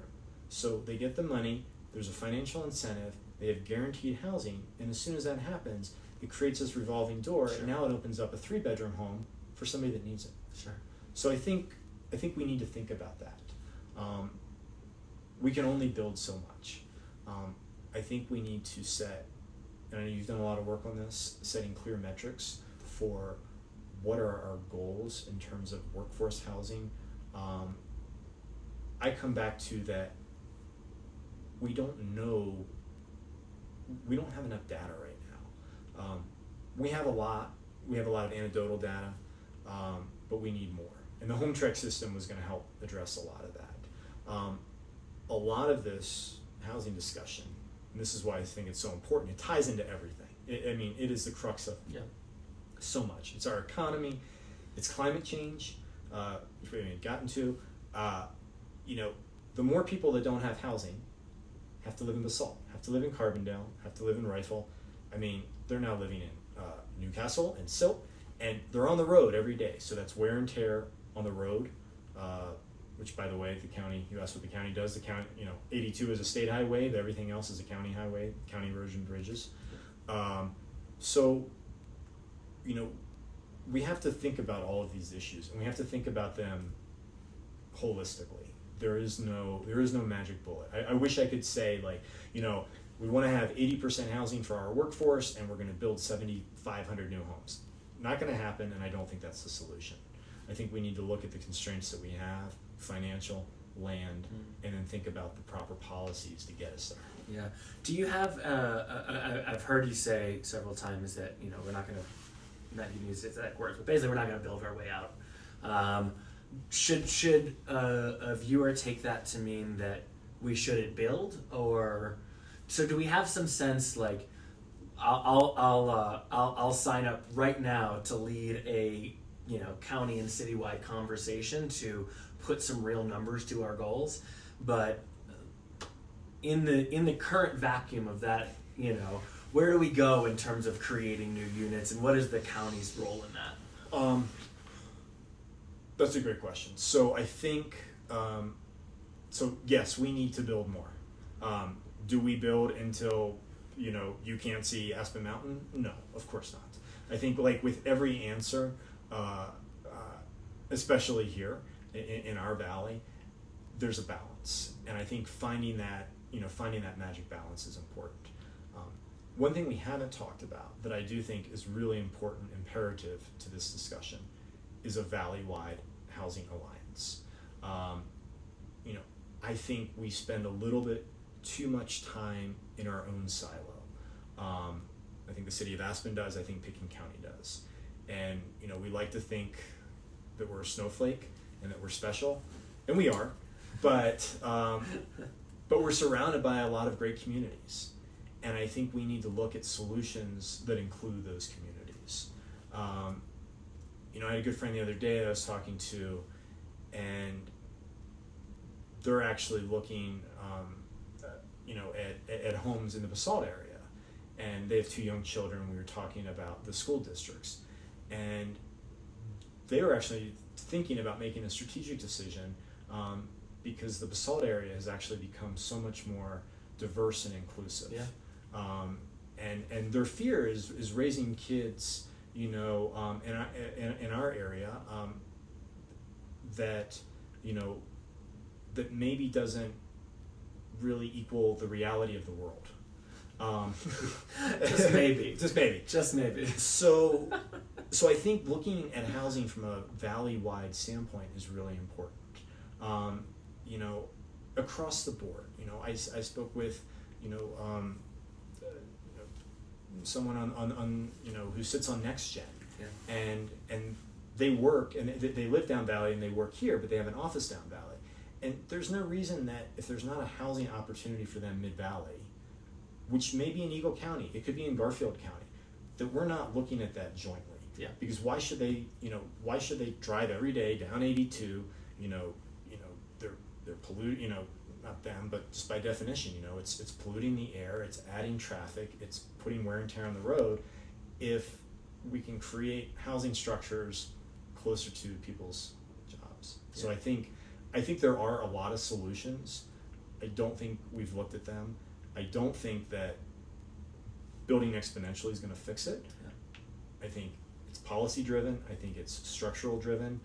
So they get the money, there's a financial incentive, they have guaranteed housing, and as soon as that happens, it creates this revolving door, Sure. and now it opens up a 3 bedroom home for somebody that needs it. Sure. So I think we need to think about that. We can only build so much. I think we need to set, and I know you've done a lot of work on this, setting clear metrics for what are our goals in terms of workforce housing. I come back to that we don't have enough data right now. We have a lot of anecdotal data, but we need more. And the home track system was going to help address a lot of that. A lot of this housing discussion, and this is why I think it's so important, it ties into everything. It is the crux of so much. It's our economy, it's climate change, which we haven't gotten to. The more people that don't have housing have to live in Basalt, have to live in Carbondale, have to live in Rifle. They're now living in Newcastle and Silt, and they're on the road every day. So that's wear and tear on the road, which, by the way, the county, you asked what the county does, the county, 82 is a state highway, but everything else is a county highway, county roads and bridges. We have to think about all of these issues, and we have to think about them holistically. There is no magic bullet. I wish I could say, we want to have 80% housing for our workforce, and we're going to build 7,500 new homes. Not going to happen, and I don't think that's the solution. I think we need to look at the constraints that we have, financial, land, and then think about the proper policies to get us there. Yeah. Do you have? I've heard you say several times that we're not going to, not even use exact words, but basically we're not going to build our way out. should a viewer take that to mean that we shouldn't build, or so do we have some sense like I'll sign up right now to lead a county and citywide conversation to put some real numbers to our goals, but in the current vacuum of that, where do we go in terms of creating new units, and what is the county's role in that? That's a great question. So I think, so yes, we need to build more. Do we build until, you can't see Aspen Mountain? No, of course not. I think like with every answer, especially here in our valley, there's a balance. And I think finding that magic balance is important. One thing we haven't talked about that I do think is really important, imperative to this discussion, is a valley-wide housing alliance. I think we spend a little bit too much time in our own silo. I think the city of Aspen does, I think Pitkin County does. And, we like to think that we're a snowflake and that we're special, and we are, but we're surrounded by a lot of great communities. And I think we need to look at solutions that include those communities. I had a good friend the other day that I was talking to, and they're actually looking, at homes in the Basalt area, and they have 2 young children. We were talking about the school districts, and they were actually thinking about making a strategic decision because the Basalt area has actually become so much more diverse and inclusive. Yeah. And their fear is raising kids, in our area, that that maybe doesn't really equal the reality of the world. Just maybe. Just maybe. So I think looking at housing from a valley-wide standpoint is really important. Across the board. I spoke with, someone on who sits on NextGen, yeah. and they work and they live down valley and they work here, but they have an office down valley. And there's no reason that if there's not a housing opportunity for them mid-valley, which may be in Eagle County, it could be in Garfield County, that we're not looking at that jointly. Yeah. Because why should they drive every day down 82? They're polluting. Not them, but just by definition, it's polluting the air. It's adding traffic. It's putting wear and tear on the road. If we can create housing structures closer to people's jobs, yeah. So I think there are a lot of solutions. I don't think we've looked at them. I don't think that building exponentially is going to fix it. Yeah. I think it's policy driven. I think it's structural driven.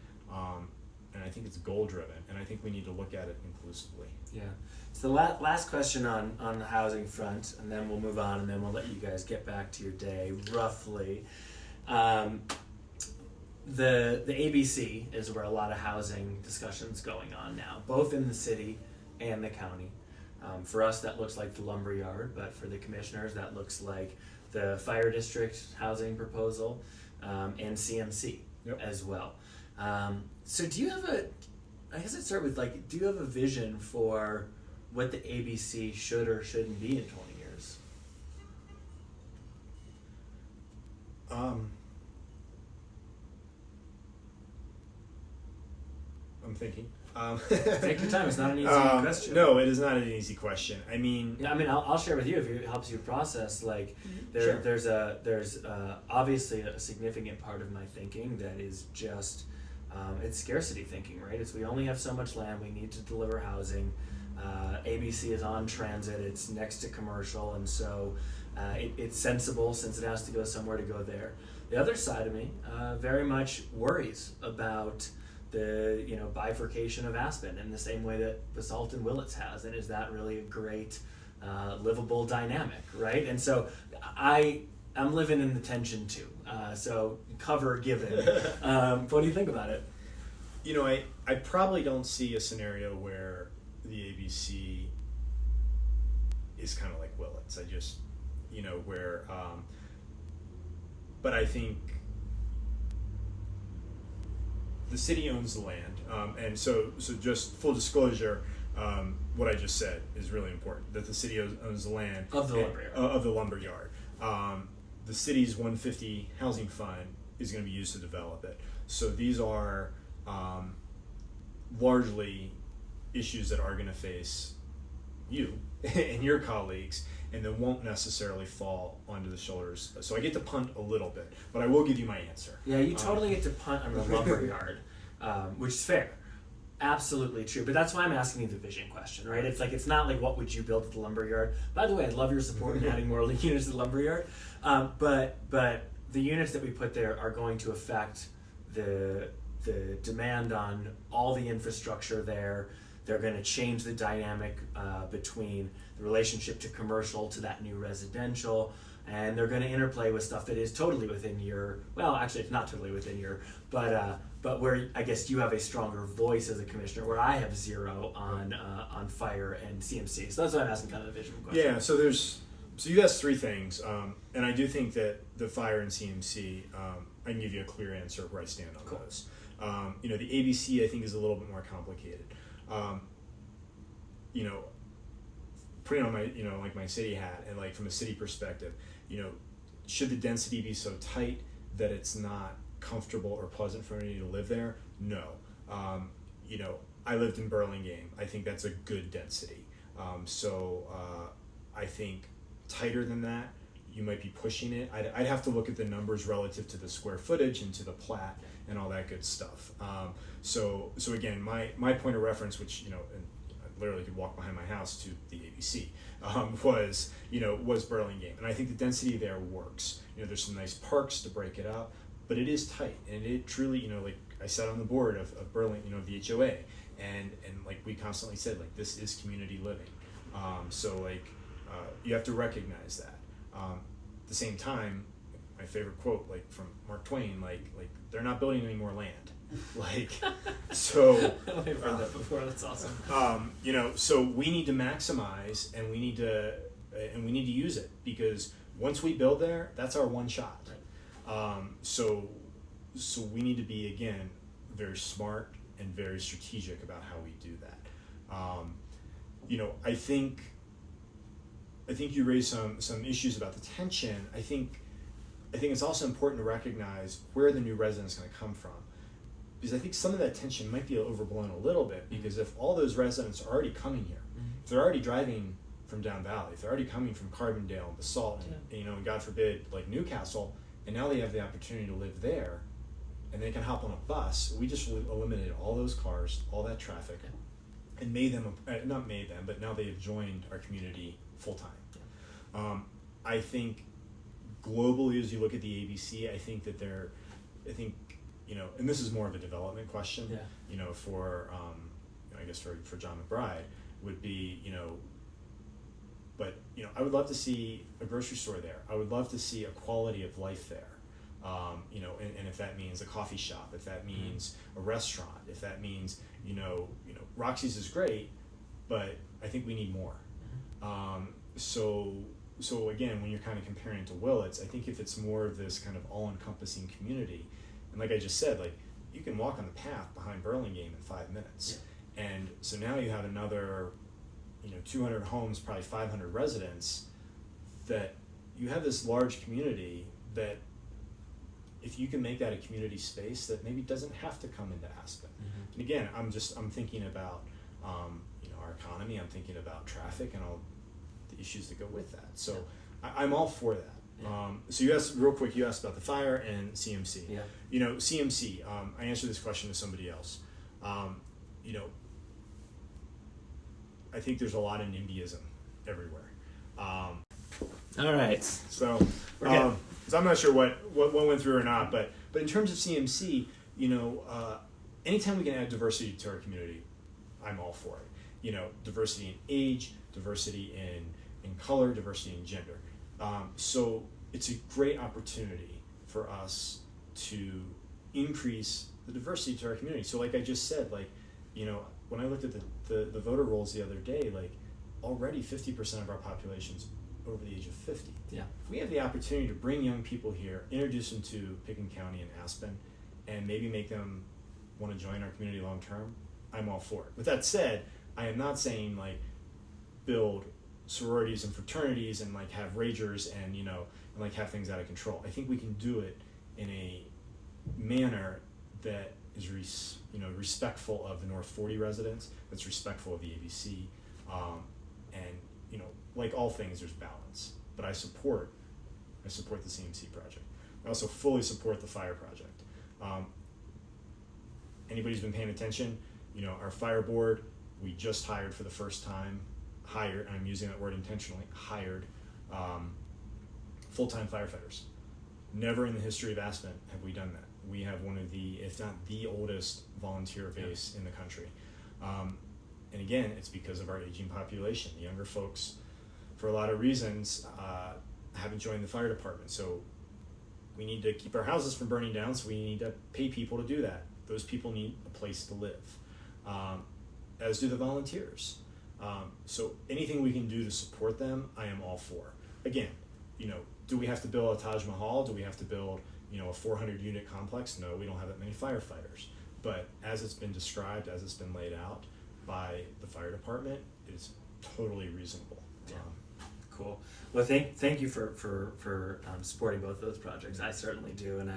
And I think it's goal driven. And I think we need to look at it inclusively. Yeah. So the last question on the housing front, and then we'll move on, and then we'll let you guys get back to your day roughly. The ABC is where a lot of housing discussion's going on now, both in the city and the county. For us, that looks like the lumberyard, but for the commissioners, that looks like the fire district housing proposal, and CMC as well. So do you have I guess I'd start with do you have a vision for what the ABC should or shouldn't be in 20 years? I'm thinking. Take your time. It's not an easy question. No, it is not an easy question. I mean, I'll share with you if it helps you process. Sure. There's obviously a significant part of my thinking that is just it's scarcity thinking, right? It's we only have so much land. We need to deliver housing. ABC is on transit. It's next to commercial, and so it's sensible since it has to go somewhere to go there. The other side of me very much worries about the bifurcation of Aspen in the same way that Basalt and Willits has, and is that really a great livable dynamic, right? And so I'm living in the tension too. So cover given. What do you think about it? I probably don't see a scenario where the ABC is kind of like Willits. I just where but I think the city owns the land, and so just full disclosure, what I just said is really important. That the city owns the land Of the lumberyard. Of the lumberyard. The city's 150 housing fund is going to be used to develop it. So these are largely issues that are going to face you and your colleagues, and that won't necessarily fall onto the shoulders. So I get to punt a little bit, but I will give you my answer. Yeah, you totally get to punt on the lumberyard, which is fair. Absolutely true. But that's why I'm asking you the vision question, right? It's like, it's not like, what would you build at the lumberyard? By the way, I'd love your support in adding more units to the lumberyard. But the units that we put there are going to affect the demand on all the infrastructure there. They're going to change the dynamic between the relationship to commercial to that new residential, and they're going to interplay with stuff that is totally within your, well, actually it's not totally within your, but where I guess you have a stronger voice as a commissioner, where I have zero on fire and CMC. So that's why I'm asking kind of the vision question. Yeah, so you asked three things, and I do think that the fire and CMC, I can give you a clear answer of where I stand on those. The ABC I think is a little bit more complicated. Putting on my, like my city hat, and like from a city perspective, should the density be so tight that it's not comfortable or pleasant for anybody to live there? No. I lived in Burlingame. I think that's a good density. I think tighter than that, you might be pushing it. I'd have to look at the numbers relative to the square footage and to the plat and all that good stuff. So again, my point of reference, which, and I literally could walk behind my house to the ABC, was Burlingame. And I think the density there works. There's some nice parks to break it up, but it is tight. And it truly, like I sat on the board of Burlingame, of the HOA, and like we constantly said, like, this is community living. You have to recognize that. At the same time, my favorite quote, like from Mark Twain, like they're not building any more land. So I've heard that before. That's awesome. So we need to maximize, and we need to use it, because once we build there, that's our one shot. Right. So we need to be, again, very smart and very strategic about how we do that. I think you raised some issues about the tension. I think it's also important to recognize where the new resident's going to come from, because I think some of that tension might be overblown a little bit, because if all those residents are already coming here, if they're already driving from down valley, if they're already coming from Carbondale and Basalt, and God forbid, like Newcastle, and now they have the opportunity to live there, and they can hop on a bus, we just eliminated all those cars, all that traffic, and but now they have joined our community full time. I think globally, as you look at the ABC, I think that and this is more of a development question, for I guess for John McBride, would be, but I would love to see a grocery store there. I would love to see a quality of life there. And if that means a coffee shop, if that means a restaurant, if that means, Roxy's is great, but I think we need more. So again, when you're kind of comparing to Willits, I think if it's more of this kind of all-encompassing community, and like I just said, like, you can walk on the path behind Burlingame in 5 minutes. Yeah. And so now you have another, 200 homes, probably 500 residents, that you have this large community that, if you can make that a community space that maybe doesn't have to come into Aspen. Mm-hmm. And again, I'm thinking about, our economy, I'm thinking about traffic and all the issues that go with that. So I'm all for that. Yeah. So you asked about the fire and CMC. Yeah. CMC, I answered this question to somebody else. I think there's a lot of NIMBYism everywhere. All right. So I'm not sure what went through or not, but in terms of CMC, anytime we can add diversity to our community, I'm all for it. Diversity in age, diversity in color, diversity in gender. So it's a great opportunity for us to increase the diversity to our community. So like I just said, when I looked at the voter rolls the other day, already 50% of our population's over the age of 50. Yeah. If we have the opportunity to bring young people here, introduce them to Pitkin County and Aspen, and maybe make them want to join our community long term, I'm all for it. With that said, I am not saying like build sororities and fraternities and like have ragers and and like have things out of control. I think we can do it in a manner that is respectful of the North 40 residents, that's respectful of the ABC, and like all things, there's balance. But I support the CMC project. I also fully support the fire project. Anybody's been paying attention, our fire board, we just hired for the first time, and I'm using that word intentionally, hired full-time firefighters. Never in the history of Aspen have we done that. We have one of the, if not the oldest volunteer base in the country. And again, it's because of our aging population. The younger folks, for a lot of reasons, haven't joined the fire department. So we need to keep our houses from burning down, so we need to pay people to do that. Those people need a place to live, as do the volunteers. So anything we can do to support them, I am all for. Again, do we have to build a Taj Mahal? Do we have to build, a 400 unit complex? No, we don't have that many firefighters. But as it's been described, as it's been laid out by the fire department, it's totally reasonable. Yeah. Cool. Well, thank you for supporting both of those projects. I certainly do, and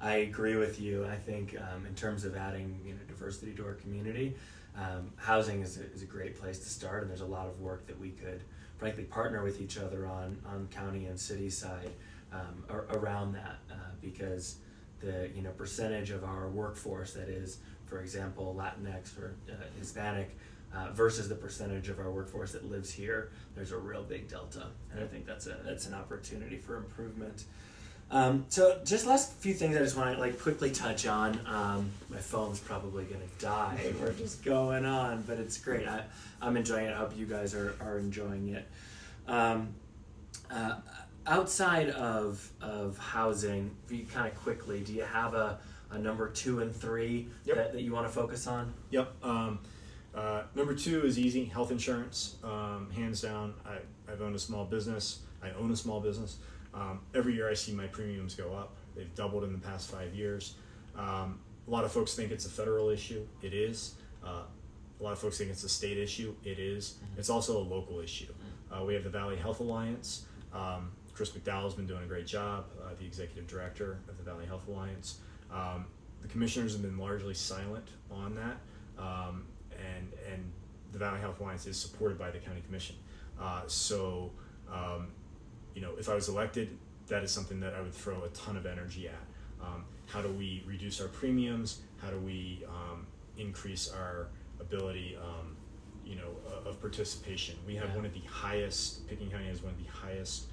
I agree with you. I think in terms of adding diversity to our community, housing is a great place to start, and there's a lot of work that we could frankly partner with each other on county and city side around that, because the percentage of our workforce that is, for example, Latinx or Hispanic versus the percentage of our workforce that lives here, there's a real big delta, and I think that's an opportunity for improvement. So just last few things I just want to quickly touch on. My phone's probably gonna die. We're just going on, but it's great. I'm enjoying it. I hope you guys are enjoying it. Outside of housing, kind of quickly, do you have a number 2 and 3 that you want to focus on? Yep. Number 2 is easy, health insurance. Hands down, I've owned a small business. I own a small business. Every year I see my premiums go up. They've doubled in the past 5 years. A lot of folks think it's a federal issue. It is. A lot of folks think it's a state issue. It is. It's also a local issue. We have the Valley Health Alliance. Chris McDowell's been doing a great job, the executive director of the Valley Health Alliance. The commissioners have been largely silent on that, and the Valley Health Alliance is supported by the county commission. If I was elected, that is something that I would throw a ton of energy at. How do we reduce our premiums? How do we increase our ability, of participation? We have one of the highest, Pitkin County has one of the highest,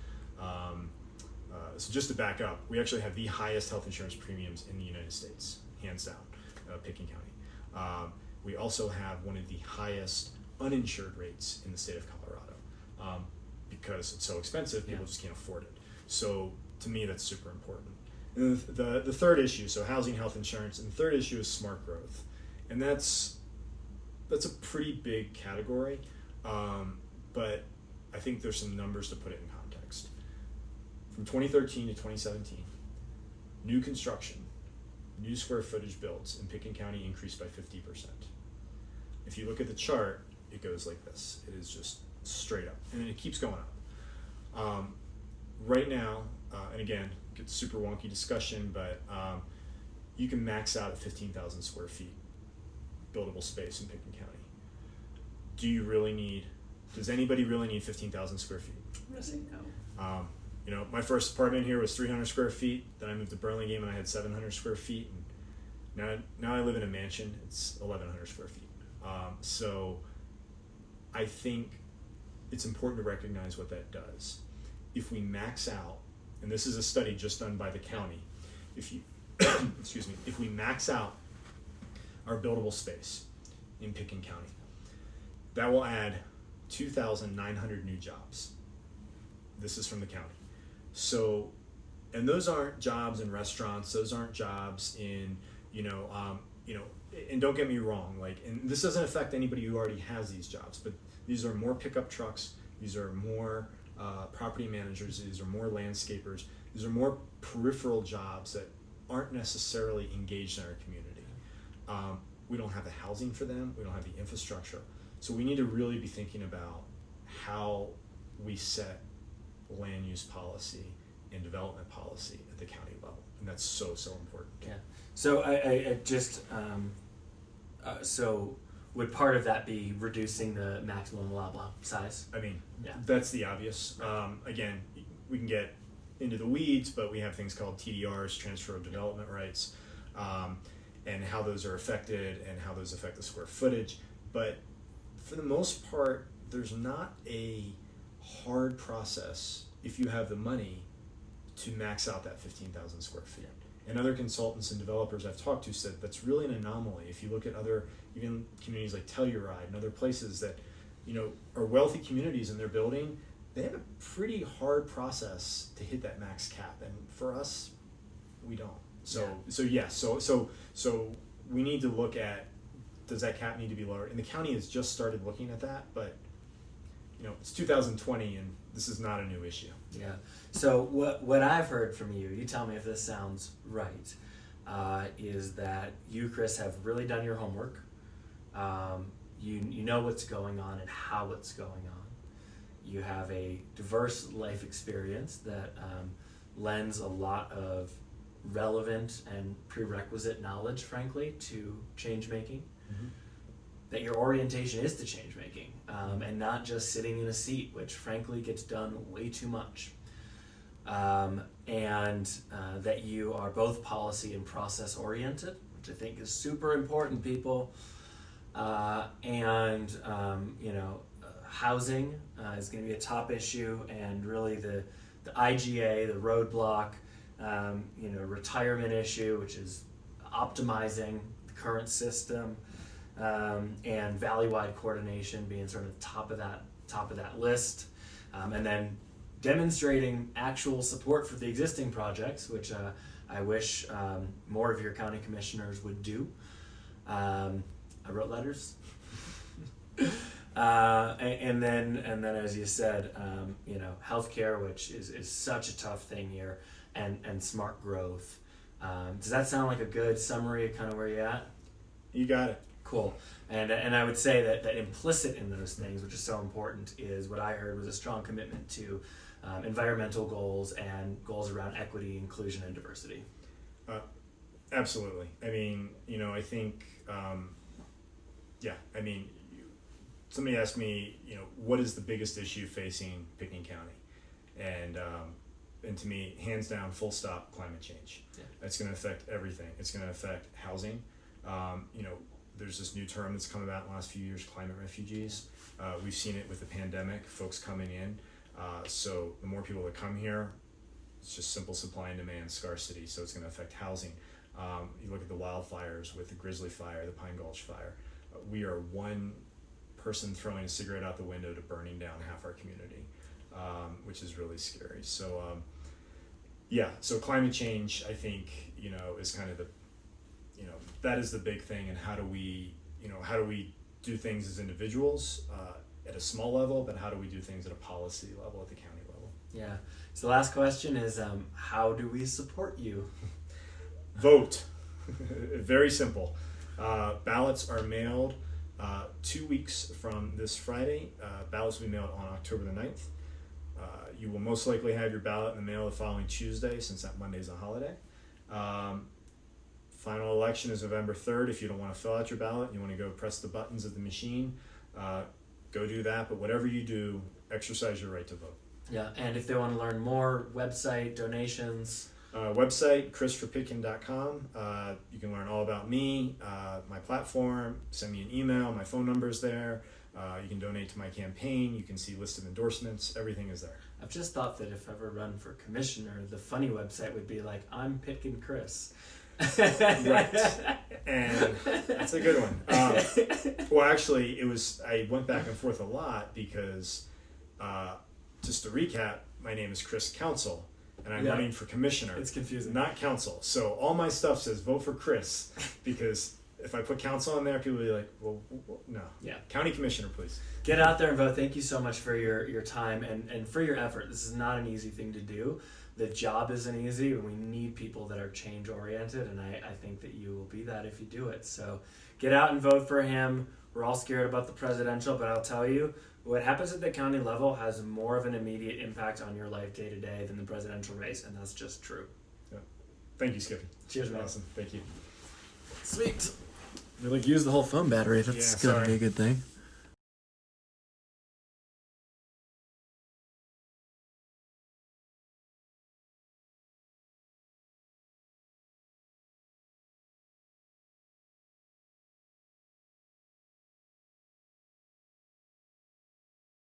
so just to back up, we actually have the highest health insurance premiums in the United States, hands down, Pitkin County. We also have one of the highest uninsured rates in the state of Colorado. Because it's so expensive, people just can't afford it. So to me, that's super important. And the third issue, so housing, health insurance, and the third issue is smart growth. And that's a pretty big category, but I think there's some numbers to put it in context. From 2013 to 2017, new construction, new square footage builds in Pitkin County increased by 50%. If you look at the chart, it goes like this. It is just straight up, and it keeps going up. Right now, and again, it's super wonky discussion, but you can max out at 15,000 square feet buildable space in Pitkin County. Does anybody really need 15,000 square feet? No. My first apartment here was 300 square feet. Then I moved to Burlingame and I had 700 square feet. And now I live in a mansion. It's 1,100 square feet. So I think it's important to recognize what that does. If we max out, and this is a study just done by the county, if we max out our buildable space in Pitkin County, that will add 2,900 new jobs. This is from the county. So, and those aren't jobs in restaurants, those aren't jobs in, and don't get me wrong, and this doesn't affect anybody who already has these jobs, but these are more pickup trucks, these are more property managers, these are more landscapers, these are more peripheral jobs that aren't necessarily engaged in our community. We don't have the housing for them. We don't have the infrastructure. So we need to really be thinking about how we set land use policy and development policy at the county level. And that's so important. Yeah. So I just, so would part of that be reducing the maximum allowable size? I mean, Yeah. that's the obvious. Again, we can get into the weeds, but we have things called TDRs, transfer of development rights, and how those are affected and how those affect the square footage. But for the most part, there's not a hard process if you have the money to max out that 15,000 square feet. And other consultants and developers I've talked to said that's really an anomaly. If you look at other, even communities like Telluride and other places that, are wealthy communities and they're building, they have a pretty hard process to hit that max cap. And for us, we don't. So we need to look at, does that cap need to be lowered? And the county has just started looking at that, but it's 2020 and this is not a new issue. Yeah. So what I've heard from you tell me if this sounds right, is that you, Chris, have really done your homework. You know what's going on and how it's going on. You have a diverse life experience that lends a lot of relevant and prerequisite knowledge, frankly, to change making. Mm-hmm. That your orientation is to change making, and not just sitting in a seat, which frankly gets done way too much. And that you are both policy and process oriented, which I think is super important, people. Housing is going to be a top issue, and really the IGA, the roadblock, retirement issue, which is optimizing the current system, and valley-wide coordination being sort of top of that list, and then demonstrating actual support for the existing projects, which I wish more of your county commissioners would do. I wrote letters. And then as you said, healthcare, which is such a tough thing here, and smart growth. Does that sound like a good summary of kind of where you're at? You got it. Cool. And I would say that implicit in those things, which is so important, is what I heard was a strong commitment to environmental goals and goals around equity, inclusion, and diversity. Absolutely. I mean, I think, somebody asked me, what is the biggest issue facing Pitkin County? And to me, hands down, full stop, climate change. Yeah. It's going to affect everything. It's going to affect housing. There's this new term that's come about in the last few years, climate refugees. We've seen it with the pandemic, folks coming in. So the more people that come here, it's just simple supply and demand, scarcity. So it's going to affect housing. You look at the wildfires with the Grizzly Fire, the Pine Gulch Fire. We are one person throwing a cigarette out the window to burning down half our community, which is really scary. So, so climate change, I think, is kind of that is the big thing. And how do we do things as individuals at a small level, but how do we do things at a policy level, at the county level? Yeah. So the last question is, how do we support you? Vote. Very simple. Ballots are mailed 2 weeks from this Friday. Ballots will be mailed on October the 9th. You will most likely have your ballot in the mail the following Tuesday, since that Monday is a holiday. Final election is November 3rd. If you don't want to fill out your ballot and you want to go press the buttons of the machine, go do that. But whatever you do, exercise your right to vote. Yeah, and if they want to learn more, website, donations? Website, chrisforpitkin.com. You can learn all about me, my platform, send me an email, my phone number is there. You can donate to my campaign, you can see list of endorsements, everything is there. I've just thought that if I ever run for commissioner, the funny website would be like, I'm Pitkin Chris. Right, and that's a good one. Well, actually, I went back and forth a lot because, just to recap, my name is Chris Council. And I'm running for commissioner. It's confusing. Not council. So all my stuff says vote for Chris, because if I put council on there, people will be like, well, no. Yeah. County commissioner, please. Get out there and vote. Thank you so much for your time and for your effort. This is not an easy thing to do, the job isn't easy, and we need people that are change oriented, and I think that you will be that if you do it. So get out and vote for him. We're all scared about the presidential, but I'll tell you, what happens at the county level has more of an immediate impact on your life day to day than the presidential race, and that's just true. Yeah. Thank you, Skippy. Cheers, man. Awesome. Thank you. Sweet. We use the whole phone battery. That's Yeah, gonna sorry. be a good thing.